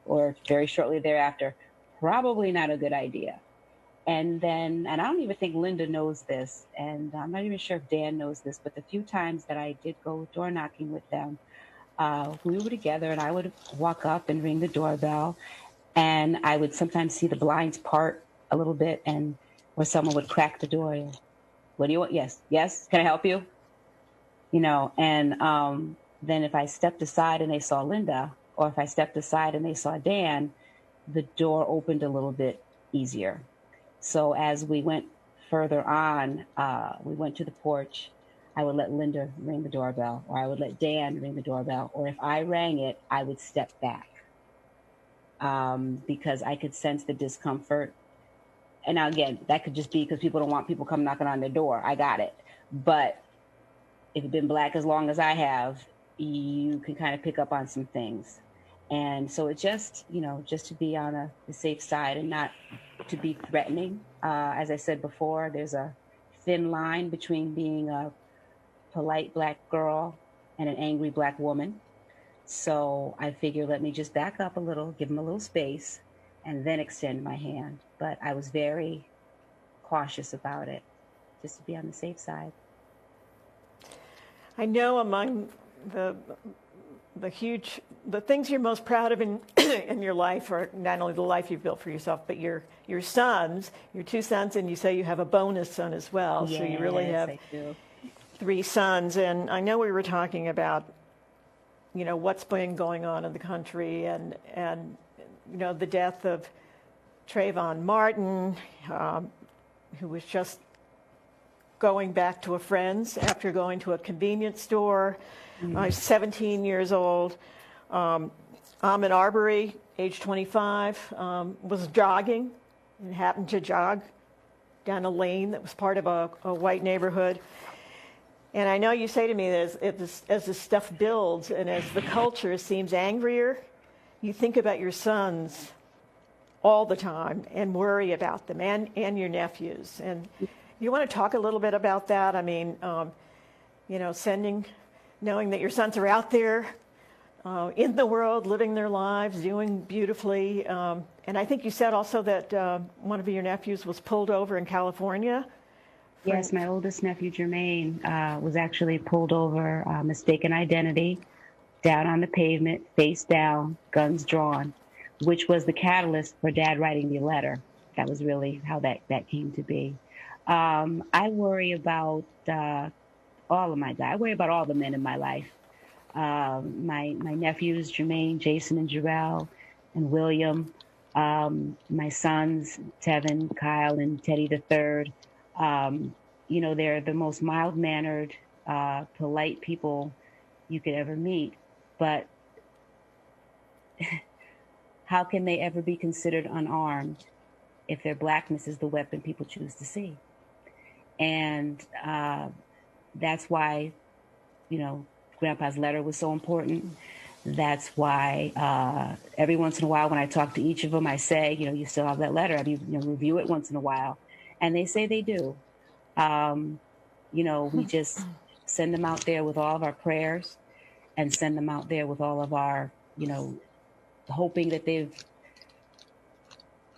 or very shortly thereafter, probably not a good idea. And I don't even think Linda knows this, and I'm not even sure if Dan knows this, but the few times that I did go door knocking with them, we were together, and I would walk up and ring the doorbell, and I would sometimes see the blinds part a little bit, or someone would crack the door. What do you want? Yes. Can I help you? And then if I stepped aside and they saw Linda, or if I stepped aside and they saw Dan, the door opened a little bit easier. So as we went further on, we went to the porch. I would let Linda ring the doorbell, or I would let Dan ring the doorbell, or if I rang it, I would step back. because I could sense the discomfort. And now again, that could just be because people don't want people come knocking on their door. I got it. But if you've been Black as long as I have, you can kind of pick up on some things. And so it just, just to be on the safe side and not to be threatening. As I said before, there's a thin line between being a polite Black girl and an angry Black woman. So I figure, let me just back up a little, give them a little space, and then extend my hand. But I was very cautious about it, just to be on the safe side. I know among the things you're most proud of in in your life are not only the life you've built for yourself, but your sons, your two sons, and you say you have a bonus son as well. Yes, so you really have I do. 3 sons. And I know we were talking about, what's been going on in the country and the death of Trayvon Martin, who was just going back to a friend's after going to a convenience store. I was 17 years old. Ahmaud Arbery, age 25, was jogging and happened to jog down a lane that was part of a white neighborhood. And I know you say to me that as this stuff builds and as the culture seems angrier, you think about your sons all the time and worry about them and your nephews. And you want to talk a little bit about that? I mean, knowing that your sons are out there in the world, living their lives, doing beautifully. And I think you said also that one of your nephews was pulled over in California. Yes, my oldest nephew, Jermaine, was actually pulled over, mistaken identity, down on the pavement, face down, guns drawn, which was the catalyst for Dad writing the letter. That was really how that came to be. I worry about all of my guys. I worry about all the men in my life. My nephews, Jermaine, Jason, and Jarrell, and William. My sons, Tevin, Kyle, and Teddy the Third. They're the most mild-mannered, polite people you could ever meet. But how can they ever be considered unarmed if their Blackness is the weapon people choose to see? And that's why, Grandpa's letter was so important. That's why every once in a while when I talk to each of them, I say, you still have that letter. Have you, review it once in a while? And they say they do. We just send them out there with all of our prayers and send them out there with all of our, hoping that they've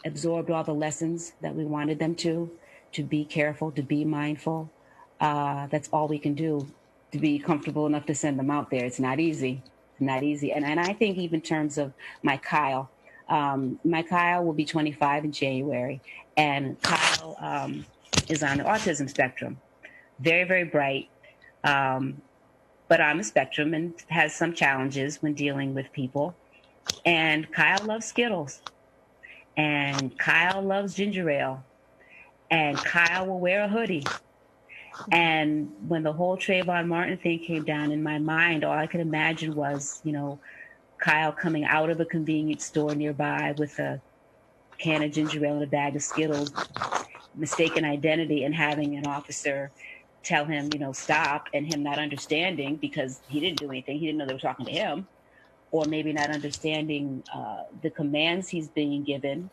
absorbed all the lessons that we wanted them to be careful, to be mindful. That's all we can do, to be comfortable enough to send them out there. It's not easy. It's not easy. And I think even in terms of my Kyle will be 25 in January. And Kyle is on the autism spectrum. Very, very bright, but on the spectrum and has some challenges when dealing with people. And Kyle loves Skittles. And Kyle loves ginger ale. And Kyle will wear a hoodie. And when the whole Trayvon Martin thing came down in my mind, all I could imagine was, Kyle coming out of a convenience store nearby with a can of ginger ale and a bag of Skittles, mistaken identity, and having an officer tell him, stop, and him not understanding because he didn't do anything. He didn't know they were talking to him, or maybe not understanding the commands he's being given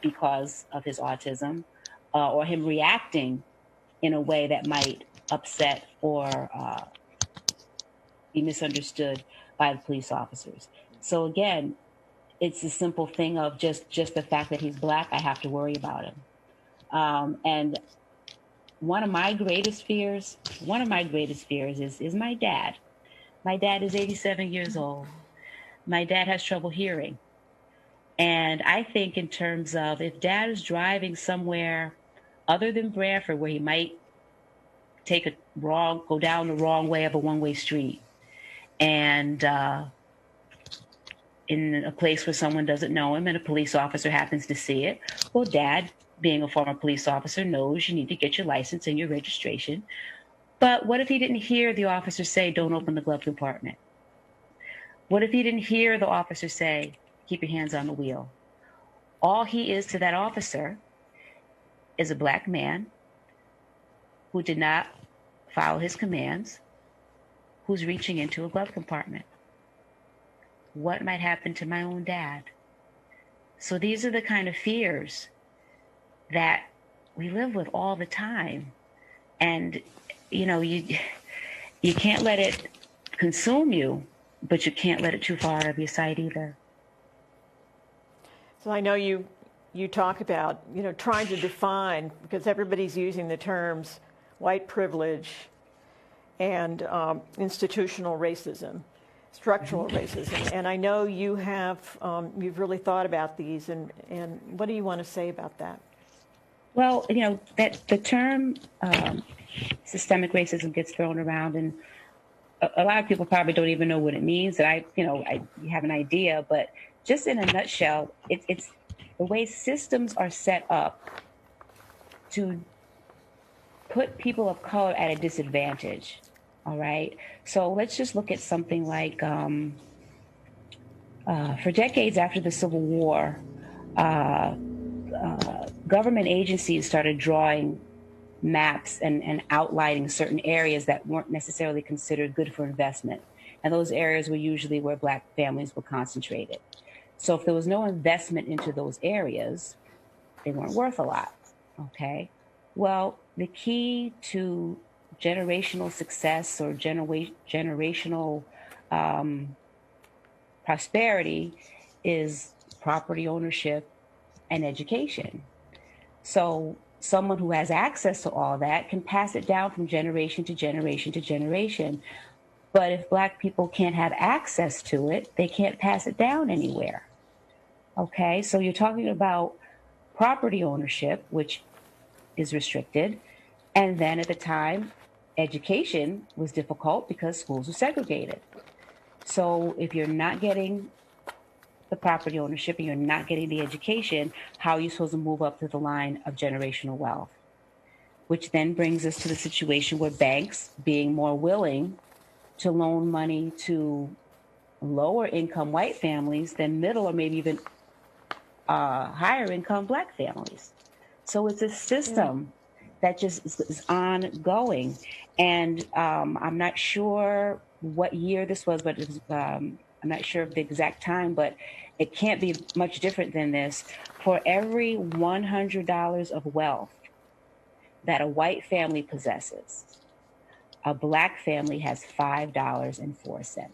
because of his autism, or him reacting in a way that might upset or be misunderstood by the police officers. So again, it's a simple thing of just the fact that he's Black, I have to worry about him. And one of my greatest fears is my dad. My dad is 87 years old. My dad has trouble hearing. And I think in terms of if Dad is driving somewhere other than Branford, where he might go down the wrong way of a one-way street, and in a place where someone doesn't know him and a police officer happens to see it, well, Dad, being a former police officer, knows you need to get your license and your registration. But what if he didn't hear the officer say, don't open the glove compartment? What if he didn't hear the officer say, keep your hands on the wheel. All he is to that officer is a black man who did not follow his commands, who's reaching into a glove compartment. What might happen to my own dad? So these are the kind of fears that we live with all the time. And, you know, you can't let it consume you, but you can't let it too far out of your sight either. So I know you talk about, you know, trying to define, because everybody's using the terms white privilege and institutional racism, structural racism. And I know you have, you've really thought about these, and what do you want to say about that? Well, you know, that the term systemic racism gets thrown around, and a lot of people probably don't even know what it means. And I have an idea, but just in a nutshell, it's the way systems are set up to put people of color at a disadvantage. All right. So let's just look at something like for decades after the Civil War, government agencies started drawing maps and outlining certain areas that weren't necessarily considered good for investment. And those areas were usually where black families were concentrated. So if there was no investment into those areas, they weren't worth a lot. Okay. Well, the key to generational success or generational prosperity is property ownership and education. So someone who has access to all that can pass it down from generation to generation to generation. But if black people can't have access to it, they can't pass it down anywhere. Okay, so you're talking about property ownership, which is restricted. And then at the time, education was difficult because schools were segregated. So if you're not getting the property ownership and you're not getting the education, how are you supposed to move up to the line of generational wealth? Which then brings us to the situation where banks, being more willing to loan money to lower income white families than middle or maybe even higher income black families. So it's a system that just is ongoing. And I'm not sure what year this was, but it was, I'm not sure of the exact time, but it can't be much different than this. For every $100 of wealth that a white family possesses, a black family has $5.04.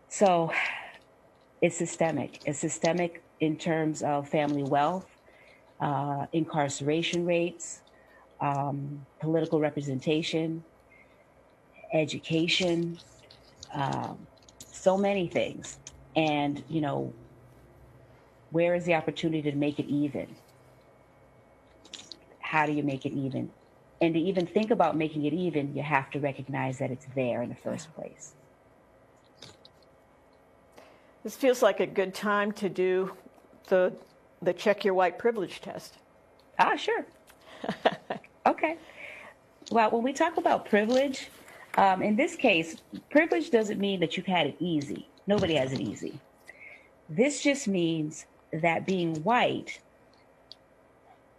So it's systemic. It's systemic in terms of family wealth, incarceration rates, political representation, education, so many things. And, you know, where is the opportunity to make it even? How do you make it even? And to even think about making it even, you have to recognize that it's there in the first place. This feels like a good time to do the check your white privilege test. Ah, sure. Okay. Well, when we talk about privilege, in this case, privilege doesn't mean that you've had it easy. Nobody has it easy. This just means that being white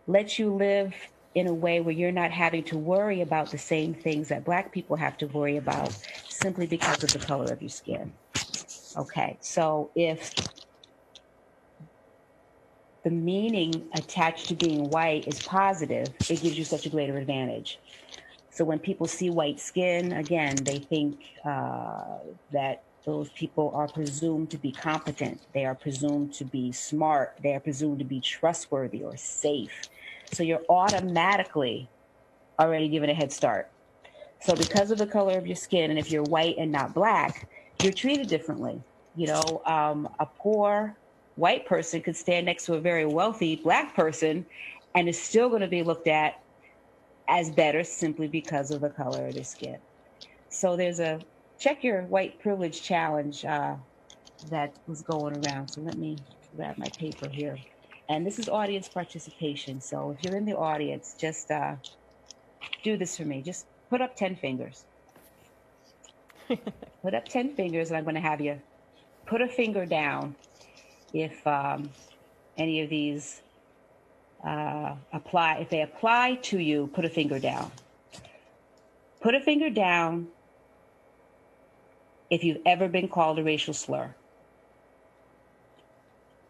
lets you live in a way where you're not having to worry about the same things that black people have to worry about simply because of the color of your skin. Okay, so if the meaning attached to being white is positive, it gives you such a greater advantage. So when people see white skin, again, they think that those people are presumed to be competent. They are presumed to be smart. They are presumed to be trustworthy or safe. So you're automatically already given a head start. So because of the color of your skin, and if you're white and not black, you're treated differently. You know, a poor white person could stand next to a very wealthy black person and is still going to be looked at as better simply because of the color of their skin. So there's a check your white privilege challenge that was going around. So let me grab my paper here. And this is audience participation. So if you're in the audience, just do this for me. Just put up 10 fingers. Put up 10 fingers, and I'm going to have you put a finger down if any of these apply. If they apply to you, put a finger down. Put a finger down if you've ever been called a racial slur.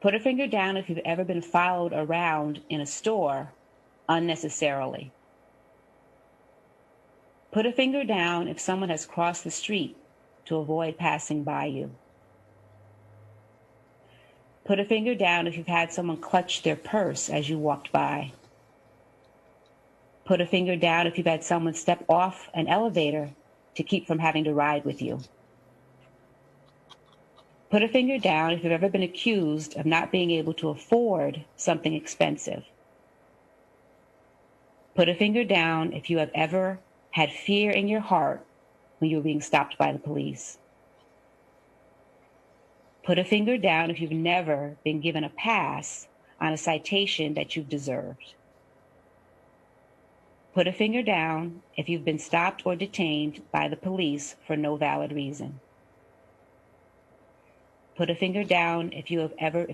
Put a finger down if you've ever been followed around in a store unnecessarily. Put a finger down if someone has crossed the street to avoid passing by you. Put a finger down if you've had someone clutch their purse as you walked by. Put a finger down if you've had someone step off an elevator to keep from having to ride with you. Put a finger down if you've ever been accused of not being able to afford something expensive. Put a finger down if you have ever had fear in your heart when you were being stopped by the police. Put a finger down if you've never been given a pass on a citation that you've deserved. Put a finger down if you've been stopped or detained by the police for no valid reason. Put a finger down if you have ever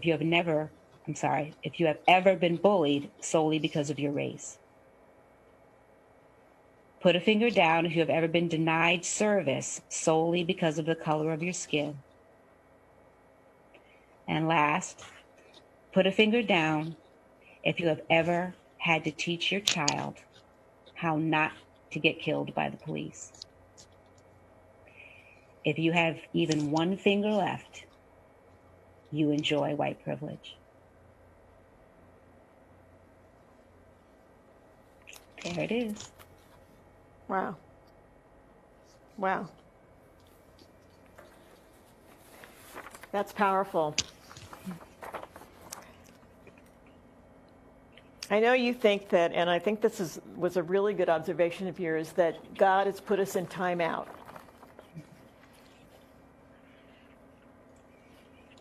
been bullied solely because of your race. Put a finger down if you have ever been denied service solely because of the color of your skin. And last, put a finger down if you have ever had to teach your child how not to get killed by the police. If you have even one finger left, you enjoy white privilege. There it is. Wow. Wow. That's powerful. I know you think that, and I think this was a really good observation of yours, that God has put us in timeout.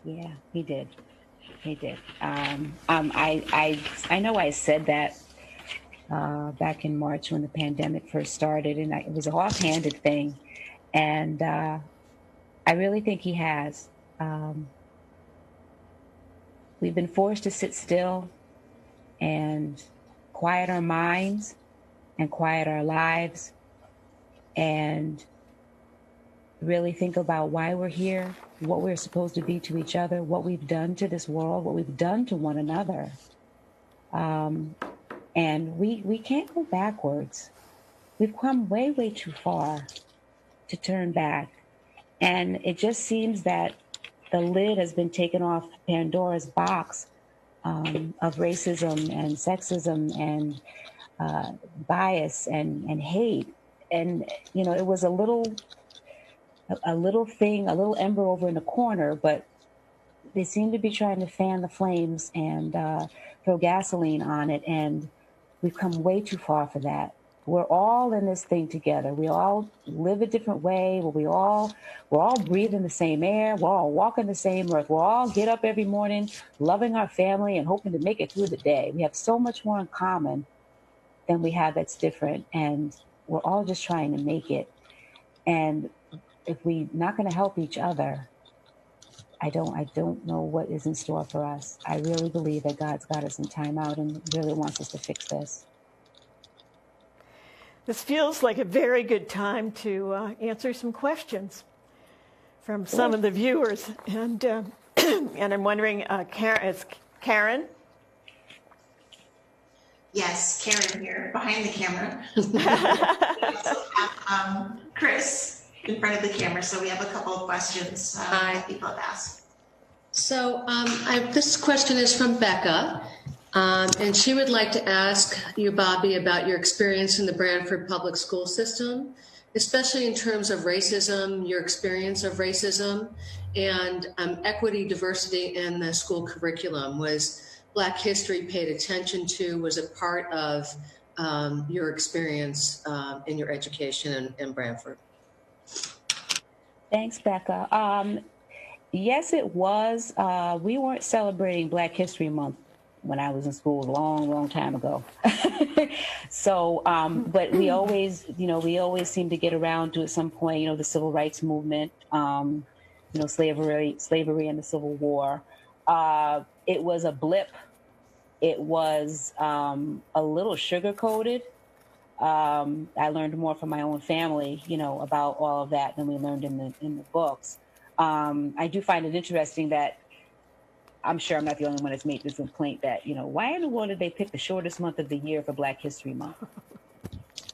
Yeah, he did. He did. I know I said that back in March when the pandemic first started, and it was an offhanded thing, and I really think he has. We've been forced to sit still and quiet our minds and quiet our lives and really think about why we're here, what we're supposed to be to each other, what we've done to this world, what we've done to one another. And we can't go backwards. We've come way, way too far to turn back. And it just seems that the lid has been taken off Pandora's box of racism and sexism and bias and hate. And, you know, it was a little thing, a little ember over in the corner, but they seem to be trying to fan the flames and throw gasoline on it. And we've come way too far for that. We're all in this thing together. We all live a different way. We're all breathing the same air. We're all walking the same earth. We'll all get up every morning loving our family and hoping to make it through the day. We have so much more in common than we have that's different. And we're all just trying to make it. And if we're not going to help each other, I don't know what is in store for us. I really believe that God's got us in timeout and really wants us to fix this. This feels like a very good time to answer some questions from some of the viewers. And and I'm wondering, Karen? Yes, Karen here, behind the camera. We also have Chris in front of the camera, so we have a couple of questions that people have asked. So this question is from Becca, and she would like to ask you, Bobby, about your experience in the Branford public school system, especially in terms of racism, your experience of racism, and equity, diversity in the school curriculum. Was Black history paid attention to? Was it part of your experience in your education in Branford? Thanks, Becca. Yes, it was. We weren't celebrating Black History Month when I was in school a long, long time ago. So, but we always seem to get around to at some point, the civil rights movement, slavery and the Civil War. It was a blip. It was a little sugar-coated. I learned more from my own family, about all of that than we learned in the books. I do find it interesting that I'm sure I'm not the only one that's made this complaint that, why in the world did they pick the shortest month of the year for Black History Month?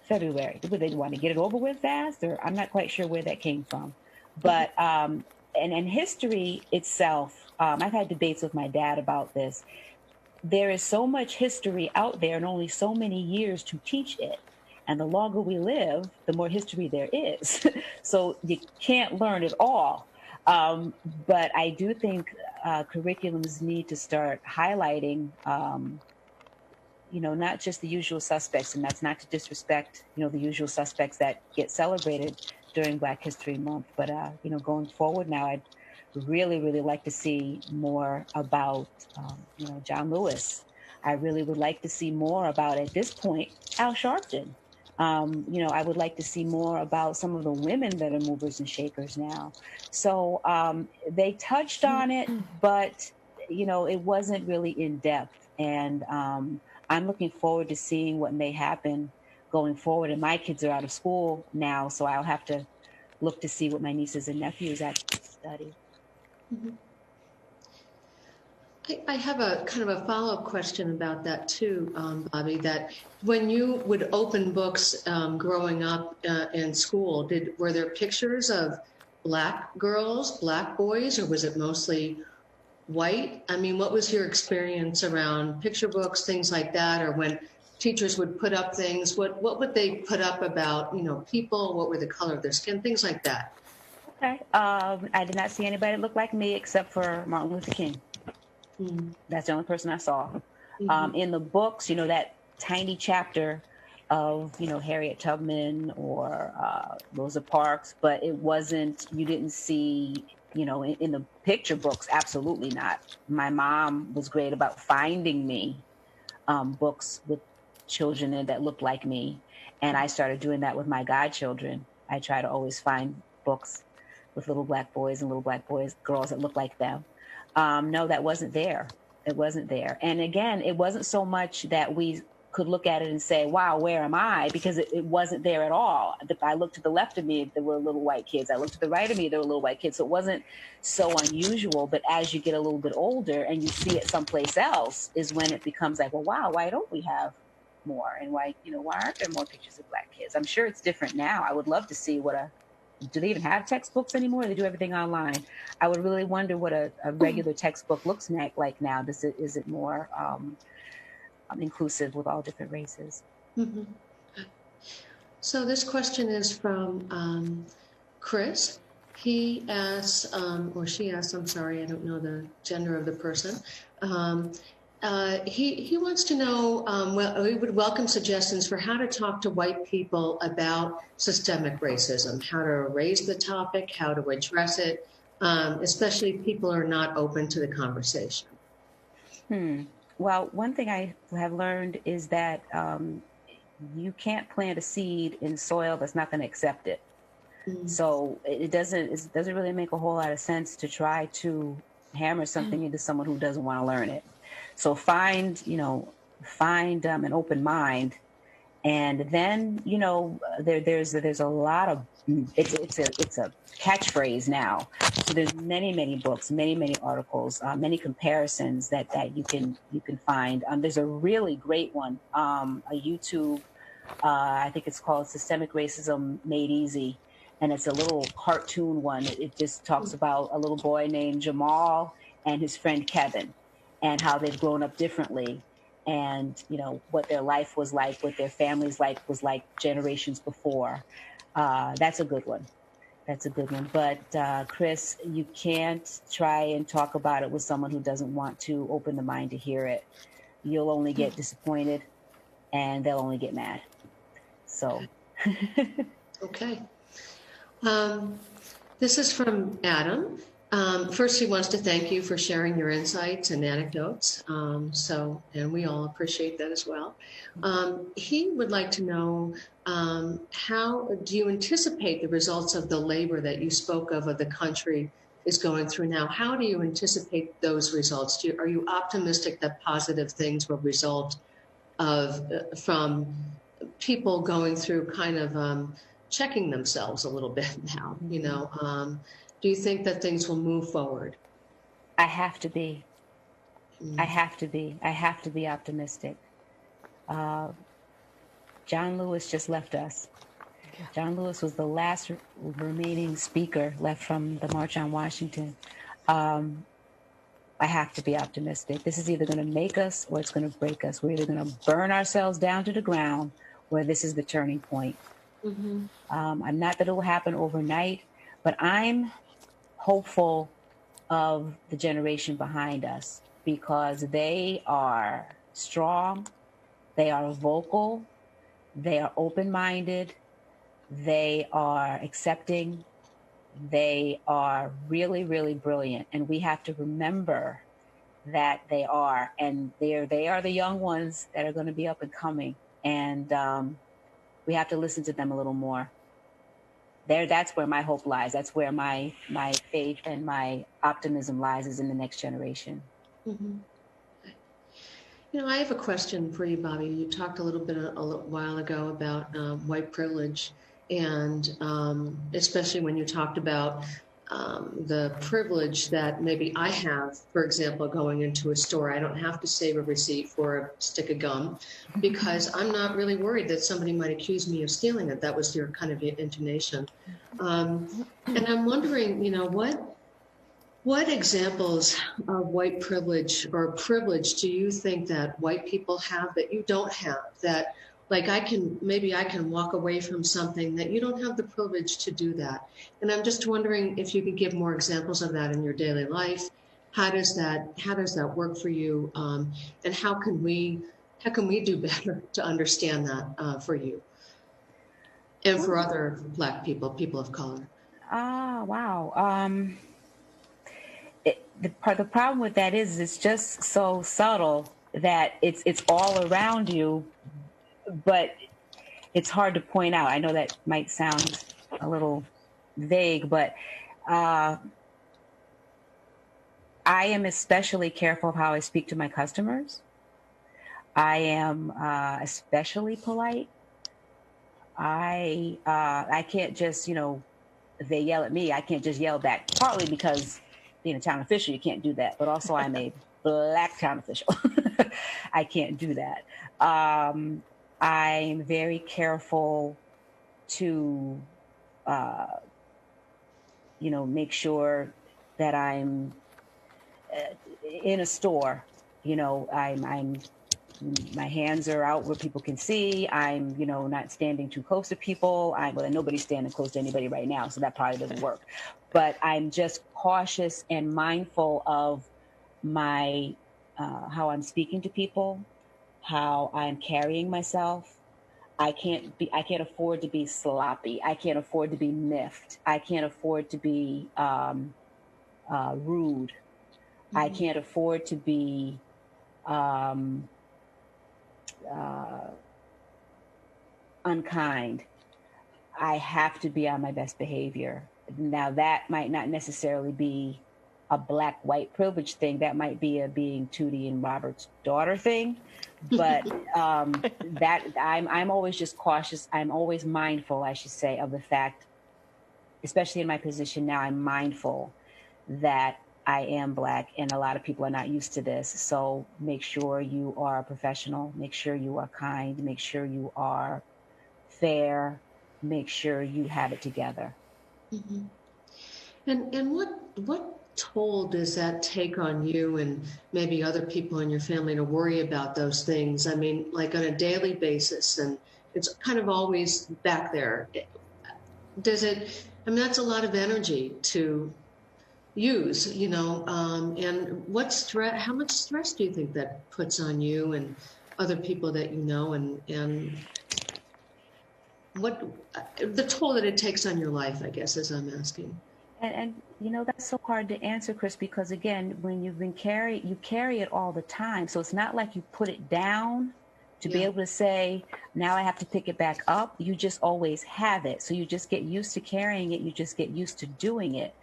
February. Did they want to get it over with fast? Or I'm not quite sure where that came from. But, and history itself, I've had debates with my dad about this. There is so much history out there and only so many years to teach it. And the longer we live, the more history there is. So you can't learn it all. But I do think curriculums need to start highlighting, not just the usual suspects, and that's not to disrespect, the usual suspects that get celebrated during Black History Month. But, going forward now, I'd really, really like to see more about, John Lewis. I really would like to see more about, at this point, Al Sharpton. I would like to see more about some of the women that are movers and shakers now. So they touched on it, but, it wasn't really in depth. And I'm looking forward to seeing what may happen going forward. And my kids are out of school now, so I'll have to look to see what my nieces and nephews actually study. Mm-hmm. I have a kind of a follow-up question about that too, Bobby, that when you would open books growing up in school, were there pictures of Black girls, Black boys, or was it mostly white? I mean, what was your experience around picture books, things like that, or when teachers would put up things, what would they put up about, people, what were the color of their skin, things like that? Okay. I did not see anybody that looked like me except for Martin Luther King. That's the only person I saw. In the books, that tiny chapter of, Harriet Tubman or Rosa Parks, but it wasn't, you didn't see, in the picture books, absolutely not. My mom was great about finding me books with children in that looked like me. And I started doing that with my godchildren. I try to always find books with little Black boys and little Black girls that look like them. No, that wasn't there. It wasn't there. And again, it wasn't so much that we could look at it and say, wow, where am I? Because it wasn't there at all. If I looked to the left of me, there were little white kids. I looked to the right of me, there were little white kids. So it wasn't so unusual. But as you get a little bit older and you see it someplace else is when it becomes like, well, wow, why don't we have more? And why aren't there more pictures of Black kids? I'm sure it's different now. I would love to see do they even have textbooks anymore? They do everything online. I would really wonder what a regular textbook looks like now. Is it more inclusive with all different races? Mm-hmm. So this question is from Chris. He asks, or she asks, I'm sorry, I don't know the gender of the person. He wants to know, we would welcome suggestions for how to talk to white people about systemic racism, how to raise the topic, how to address it, especially if people are not open to the conversation. Well, one thing I have learned is that you can't plant a seed in soil that's not going to accept it. So it doesn't really make a whole lot of sense to try to hammer something into someone who doesn't want to learn it. So find an open mind, and then there's a lot of it's a catchphrase now. So there's many books, many articles, many comparisons that you can find. There's a really great one, a YouTube. I think it's called Systemic Racism Made Easy, and it's a little cartoon one. It just talks about a little boy named Jamal and his friend Kevin, and how they've grown up differently, and what their life was like, what their family's life was like generations before. That's a good one. But Chris, you can't try and talk about it with someone who doesn't want to open the mind to hear it. You'll only get disappointed, and they'll only get mad. So. Okay. This is from Adam. First, he wants to thank you for sharing your insights and anecdotes. And we all appreciate that as well. He would like to know, how do you anticipate the results of the labor that you spoke of the country is going through now? How do you anticipate those results? Are you optimistic that positive things will result from people going through kind of checking themselves a little bit now, do you think that things will move forward? I have to be. I have to be. I have to be optimistic. John Lewis just left us. John Lewis was the last remaining speaker left from the March on Washington. I have to be optimistic. This is either going to make us or it's going to break us. We're either going to burn ourselves down to the ground or this is the turning point. Mm-hmm. I'm not that it will happen overnight, but I'm hopeful of the generation behind us because they are strong, they are vocal, they are open-minded, they are accepting, they are really, really brilliant. And we have to remember that they are. And they are the young ones that are going to be up and coming. And we have to listen to them a little more. That's where my hope lies. That's where my faith and my optimism lies, is in the next generation. Mm-hmm. I have a question for you, Bobby. You talked a little while ago about white privilege, and especially when you talked about the privilege that maybe I have, for example, going into a store. I don't have to save a receipt for a stick of gum because I'm not really worried that somebody might accuse me of stealing it. That was your kind of intonation. And I'm wondering, what examples of white privilege or privilege do you think that white people have that you don't have? That, like, I can walk away from something that you don't have the privilege to do that. And I'm just wondering if you could give more examples of that in your daily life. How does that work for you? And how can we do better to understand that for you and for other Black people of color? Wow. The problem with that is it's just so subtle that it's all around you, but it's hard to point out. I know that might sound a little vague, but I am especially careful of how I speak to my customers. I am especially polite. I can't just, if they yell at me, I can't just yell back, partly because being a town official, you can't do that. But also I'm a Black town official. I can't do that. I'm very careful to, make sure that I'm in a store, I'm my hands are out where people can see. I'm, not standing too close to people. Nobody's standing close to anybody right now, so that probably doesn't work. But I'm just cautious and mindful of my how I'm speaking to people, how I'm carrying myself. I can't afford to be sloppy. I can't afford to be miffed. I can't afford to be rude. Mm-hmm. I can't afford to be unkind. I have to be on my best behavior. Now, that might not necessarily be a Black-white privilege thing. That might be a being Tootie and Robert's daughter thing. But that I'm always just cautious. I'm always mindful, I should say, of the fact, especially in my position now, I'm mindful that I am Black and a lot of people are not used to this. So make sure you are a professional, make sure you are kind, make sure you are fair, make sure you have it together. Mm-hmm. And what toll does that take on you and maybe other people in your family to worry about those things? I mean, like on a daily basis, and it's kind of always back there. That's a lot of energy to use, and how much stress do you think that puts on you and other people that you know, and what the toll that it takes on your life, I guess, as I'm asking. And that's so hard to answer, Chris, because again, when you carry it all the time. So it's not like you put it down to be able to say, now I have to pick it back up. You just always have it. So you just get used to carrying it. You just get used to doing it.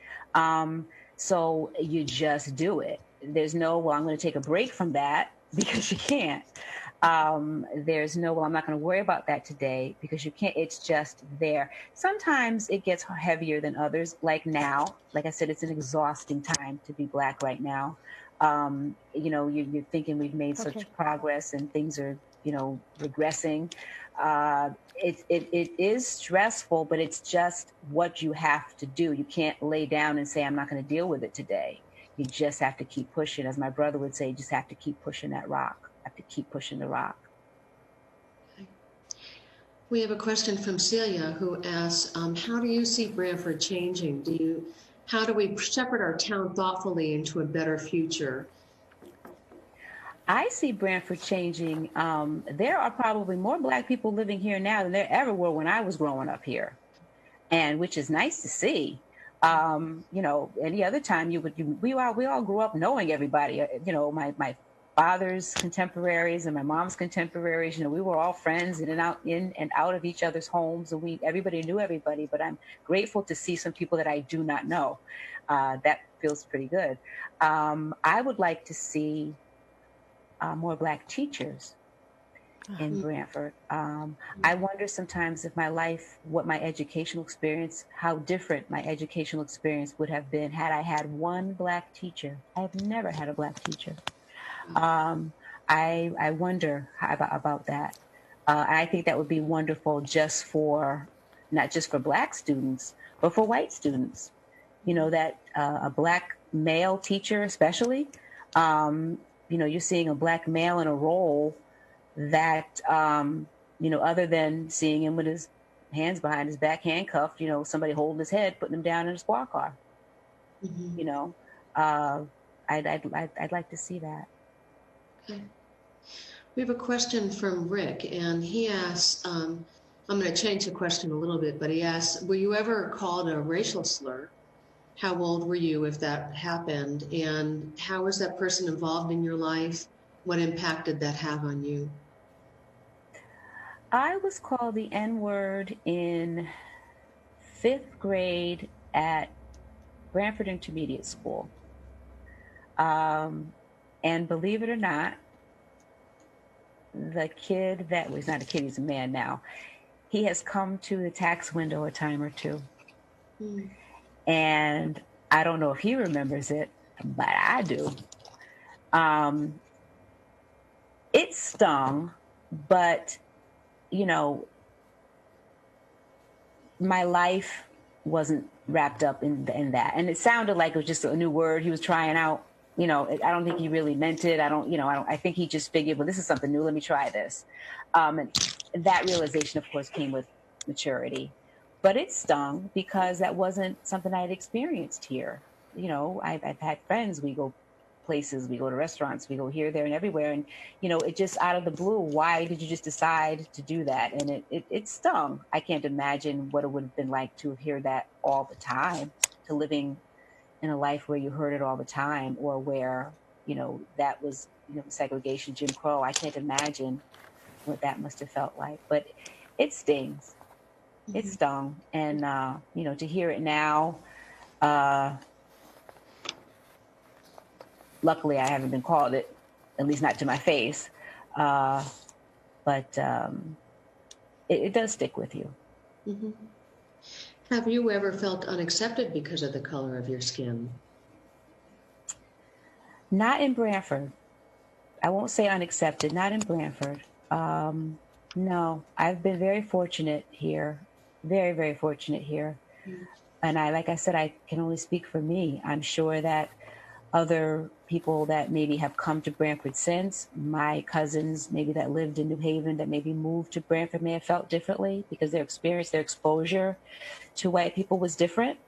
So you just do it. There's no, well, I'm going to take a break from that, because you can't. There's no, well, I'm not going to worry about that today, because you can't. It's just there. Sometimes it gets heavier than others. Like now, like I said, it's an exhausting time to be Black right now. You're thinking we've made such progress and things are, regressing. It is stressful, but it's just what you have to do. You can't lay down and say, I'm not going to deal with it today. You just have to keep pushing. As my brother would say, you just have to keep pushing that rock. Have to keep pushing the rock. We have a question from Celia, who asks, how do you see Branford changing? How do we shepherd our town thoughtfully into a better future? I see Branford changing. There are probably more Black people living here now than there ever were when I was growing up here, and which is nice to see. Any other time we all grew up knowing everybody. My father's contemporaries and my mom's contemporaries. We were all friends in and out of each other's homes, and everybody knew everybody. But I'm grateful to see some people that I do not know. That feels pretty good. I would like to see more Black teachers in Branford. I wonder sometimes if what my educational experience, how different my educational experience would have been had I had one Black teacher. I have never had a Black teacher. I wonder about that. I think that would be wonderful not just for Black students, but for white students. That a Black male teacher especially, you're seeing a Black male in a role that, other than seeing him with his hands behind his back handcuffed, somebody holding his head, putting him down in a squad car. I'd like to see that. Okay. We have a question from Rick, and he asks, I'm going to change the question a little bit, but he asks, were you ever called a racial slur? How old were you if that happened? And how was that person involved in your life? What impact did that have on you? I was called the N-word in 5th grade at Branford Intermediate School. And believe it or not, the kid he's not a kid, he's a man now. He has come to the tax window a time or two. And I don't know if he remembers it, but I do. It stung, but, my life wasn't wrapped up in that. And it sounded like it was just a new word he was trying out. I don't think he really meant it. I think he just figured, well, this is something new. Let me try this. And that realization, of course, came with maturity. But it stung because that wasn't something I had experienced here. I've had friends, we go places, we go to restaurants, we go here, there, and everywhere. And, it just out of the blue, why did you just decide to do that? And it stung. I can't imagine what it would have been like to hear that all the time, to living in a life where you heard it all the time, or where, that was, segregation, Jim Crow. I can't imagine what that must have felt like, but it stings. It stung. And, to hear it now, luckily I haven't been called it, at least not to my face. But it does stick with you. Mm-hmm. Have you ever felt unaccepted because of the color of your skin? Not in Branford. I won't say unaccepted, not in Branford. No, I've been very fortunate here. Very, very fortunate here. And like I said, I can only speak for me. I'm sure that other people that maybe have come to Branford since, my cousins maybe that lived in New Haven, that maybe moved to Branford, may have felt differently because their experience, their exposure to white people was different.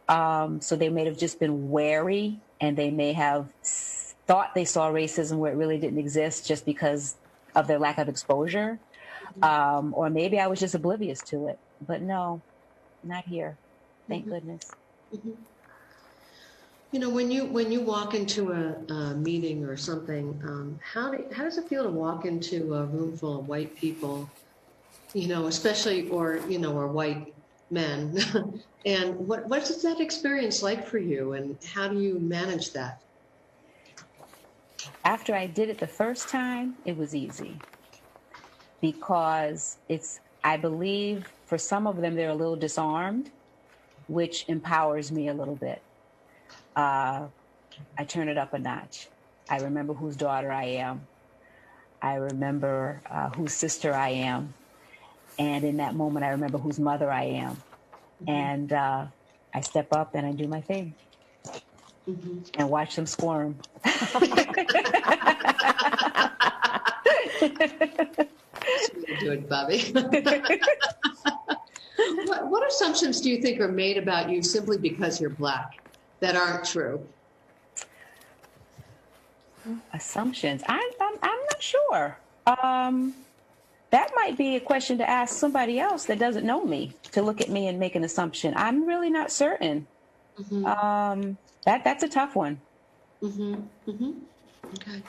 So they may have just been wary, and they may have thought they saw racism where it really didn't exist just because of their lack of exposure. Or maybe I was just oblivious to it. But no, not here. Thank goodness. You know, when you walk into a meeting or something, how does it feel to walk into a room full of white people? You know, especially or white men, and what is that experience like for you, and how do you manage that? After I did it the first time, it was easy because I believe for some of them, they're a little disarmed, which empowers me a little bit. I turn it up a notch. I remember whose daughter I am. I remember whose sister I am. And in that moment, I remember whose mother I am. Mm-hmm. And I step up and I do my thing. Mm-hmm. And watch them squirm. Do it, Bobby. What assumptions do you think are made about you simply because you're Black that aren't true? Assumptions? I'm not sure. That might be a question to ask somebody else that doesn't know me, to look at me and make an assumption. I'm really not certain. Mm-hmm. That's a tough one. Mm-hmm. Mm-hmm. Okay.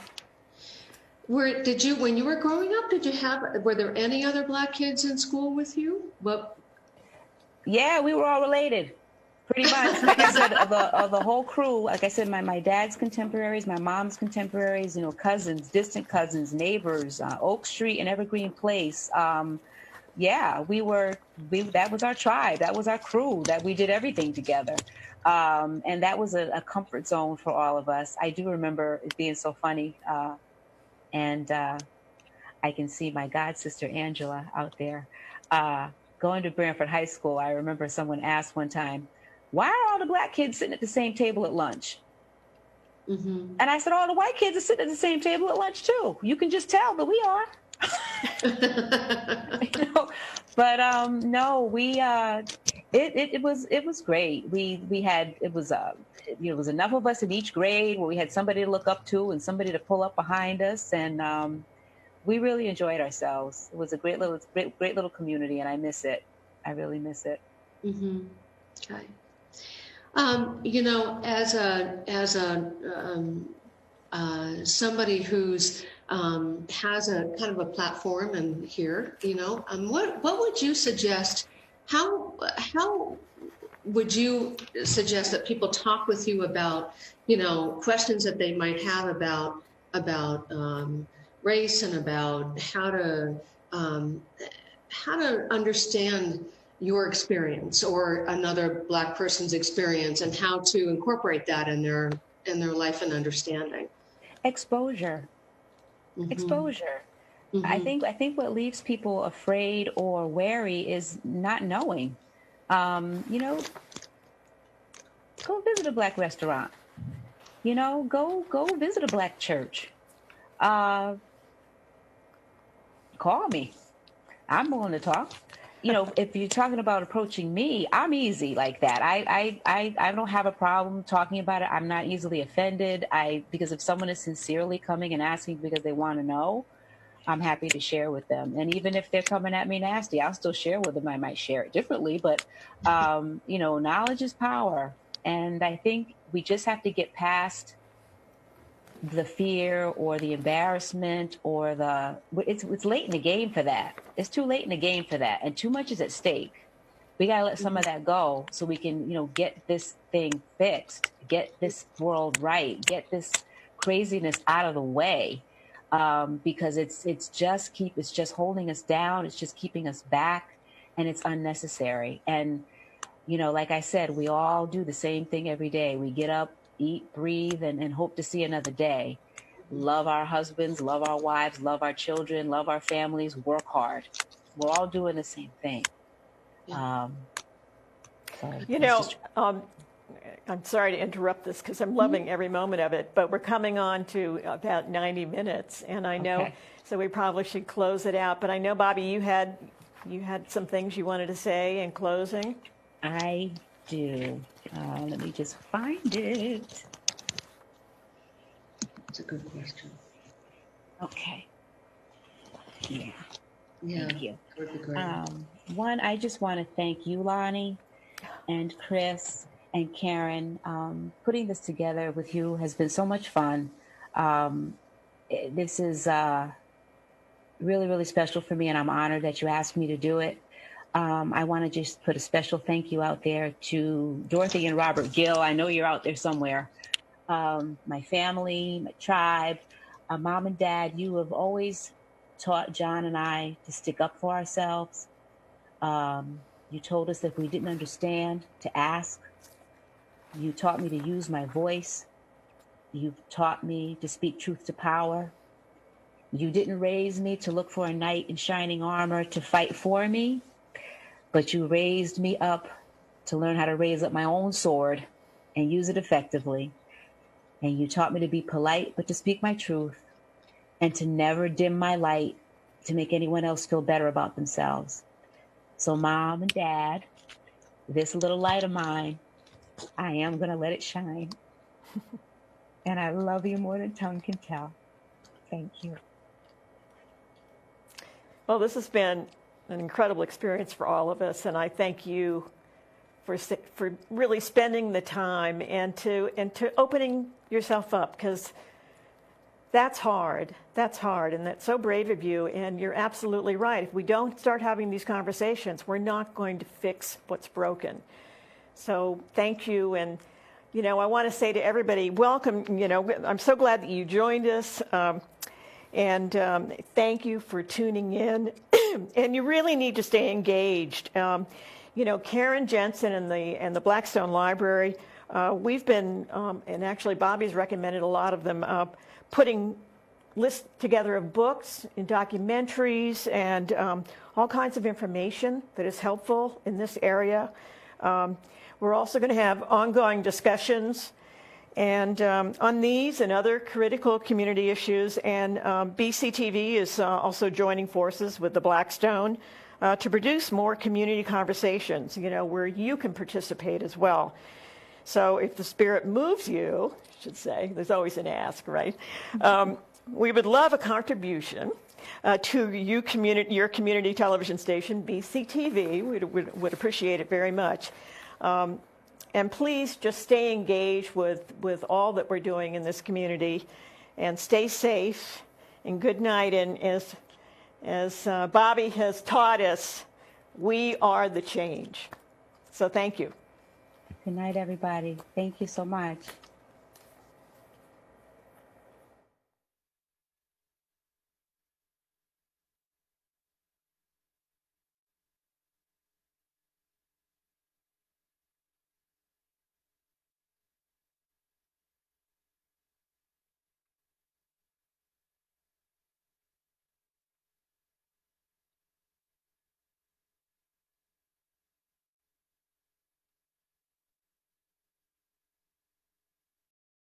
When you were growing up, were there any other Black kids in school with you? Well, yeah, we were all related, pretty much. Like I said, of the whole crew. Like I said, my dad's contemporaries, my mom's contemporaries, cousins, distant cousins, neighbors, Oak Street and Evergreen Place. Yeah, that was our tribe. That was our crew, that we did everything together. And that was a comfort zone for all of us. I do remember it being so funny. And I can see my god sister, Angela, out there. Going to Branford High School, I remember someone asked one time, why are all the Black kids sitting at the same table at lunch? Mm-hmm. And I said, all the white kids are sitting at the same table at lunch too. You can just tell that we are. But no, it was great. It was enough of us in each grade where we had somebody to look up to and somebody to pull up behind us, and we really enjoyed ourselves. It was a great little community, and I miss it. I really miss it. Mm-hmm. Okay. As somebody who's has a kind of a platform and here, what would you suggest? How would you suggest that people talk with you about, questions that they might have about race and about how to understand your experience or another Black person's experience and how to incorporate that in their life and understanding? Exposure. Mm-hmm. Exposure. Mm-hmm. I think what leaves people afraid or wary is not knowing. Go visit a Black restaurant. Go visit a Black church. Call me. I'm willing to talk. If you're talking about approaching me, I'm easy like that. I don't have a problem talking about it. I'm not easily offended. Because if someone is sincerely coming and asking because they want to know, I'm happy to share with them. And even if they're coming at me nasty, I'll still share with them. I might share it differently, but knowledge is power. And I think we just have to get past the fear or the embarrassment or it's late in the game for that. It's too late in the game for that. And too much is at stake. We got to let some of that go so we can, get this thing fixed, get this world right, get this craziness out of the way. Because it's just holding us down. It's just keeping us back, and it's unnecessary. And, like I said, we all do the same thing every day. We get up, eat, breathe, and hope to see another day. Love our husbands, love our wives, love our children, love our families, work hard. We're all doing the same thing. Yeah. I'm sorry to interrupt this because I'm loving every moment of it, but we're coming on to about 90 minutes, and I know, so we probably should close it out. But I know, Bobby, you had some things you wanted to say in closing. I do. Let me just find it. That's a good question. Okay. Yeah. Thank you. One, I just want to thank you, Lonnie, and Chris, and Karen. Putting this together with you has been so much fun. This is really, really special for me, and I'm honored that you asked me to do it. I want to just put a special thank you out there to Dorothy and Robert Gill. I know you're out there somewhere. My family, my tribe, mom and dad, you have always taught John and I to stick up for ourselves. You told us that if we didn't understand, to ask. You taught me to use my voice. You've taught me to speak truth to power. You didn't raise me to look for a knight in shining armor to fight for me, but you raised me up to learn how to raise up my own sword and use it effectively. And you taught me to be polite, but to speak my truth, and to never dim my light to make anyone else feel better about themselves. So Mom and Dad, this little light of mine, I am going to let it shine. And I love you more than tongue can tell. Thank you. Well, this has been an incredible experience for all of us, and I thank you for really spending the time and to opening yourself up, because that's hard. That's hard, and that's so brave of you, and you're absolutely right. If we don't start having these conversations, we're not going to fix what's broken. So thank you, and I want to say to everybody, welcome. I'm so glad that you joined us. And thank you for tuning in. And you really need to stay engaged. Karen Jensen and the Blackstone Library, we've been, and actually Bobby's recommended a lot of them, putting lists together of books and documentaries and all kinds of information that is helpful in this area. We're also going to have ongoing discussions and on these and other critical community issues, and BCTV is also joining forces with the Blackstone to produce more community conversations, where you can participate as well. So if the spirit moves you, I should say, there's always an ask, right? We would love a contribution to your community television station, BCTV. We would appreciate it very much. And please just stay engaged with all that we're doing in this community, and stay safe, and good night. And as Bobby has taught us, we are the change. So thank you. Good night, everybody. Thank you so much.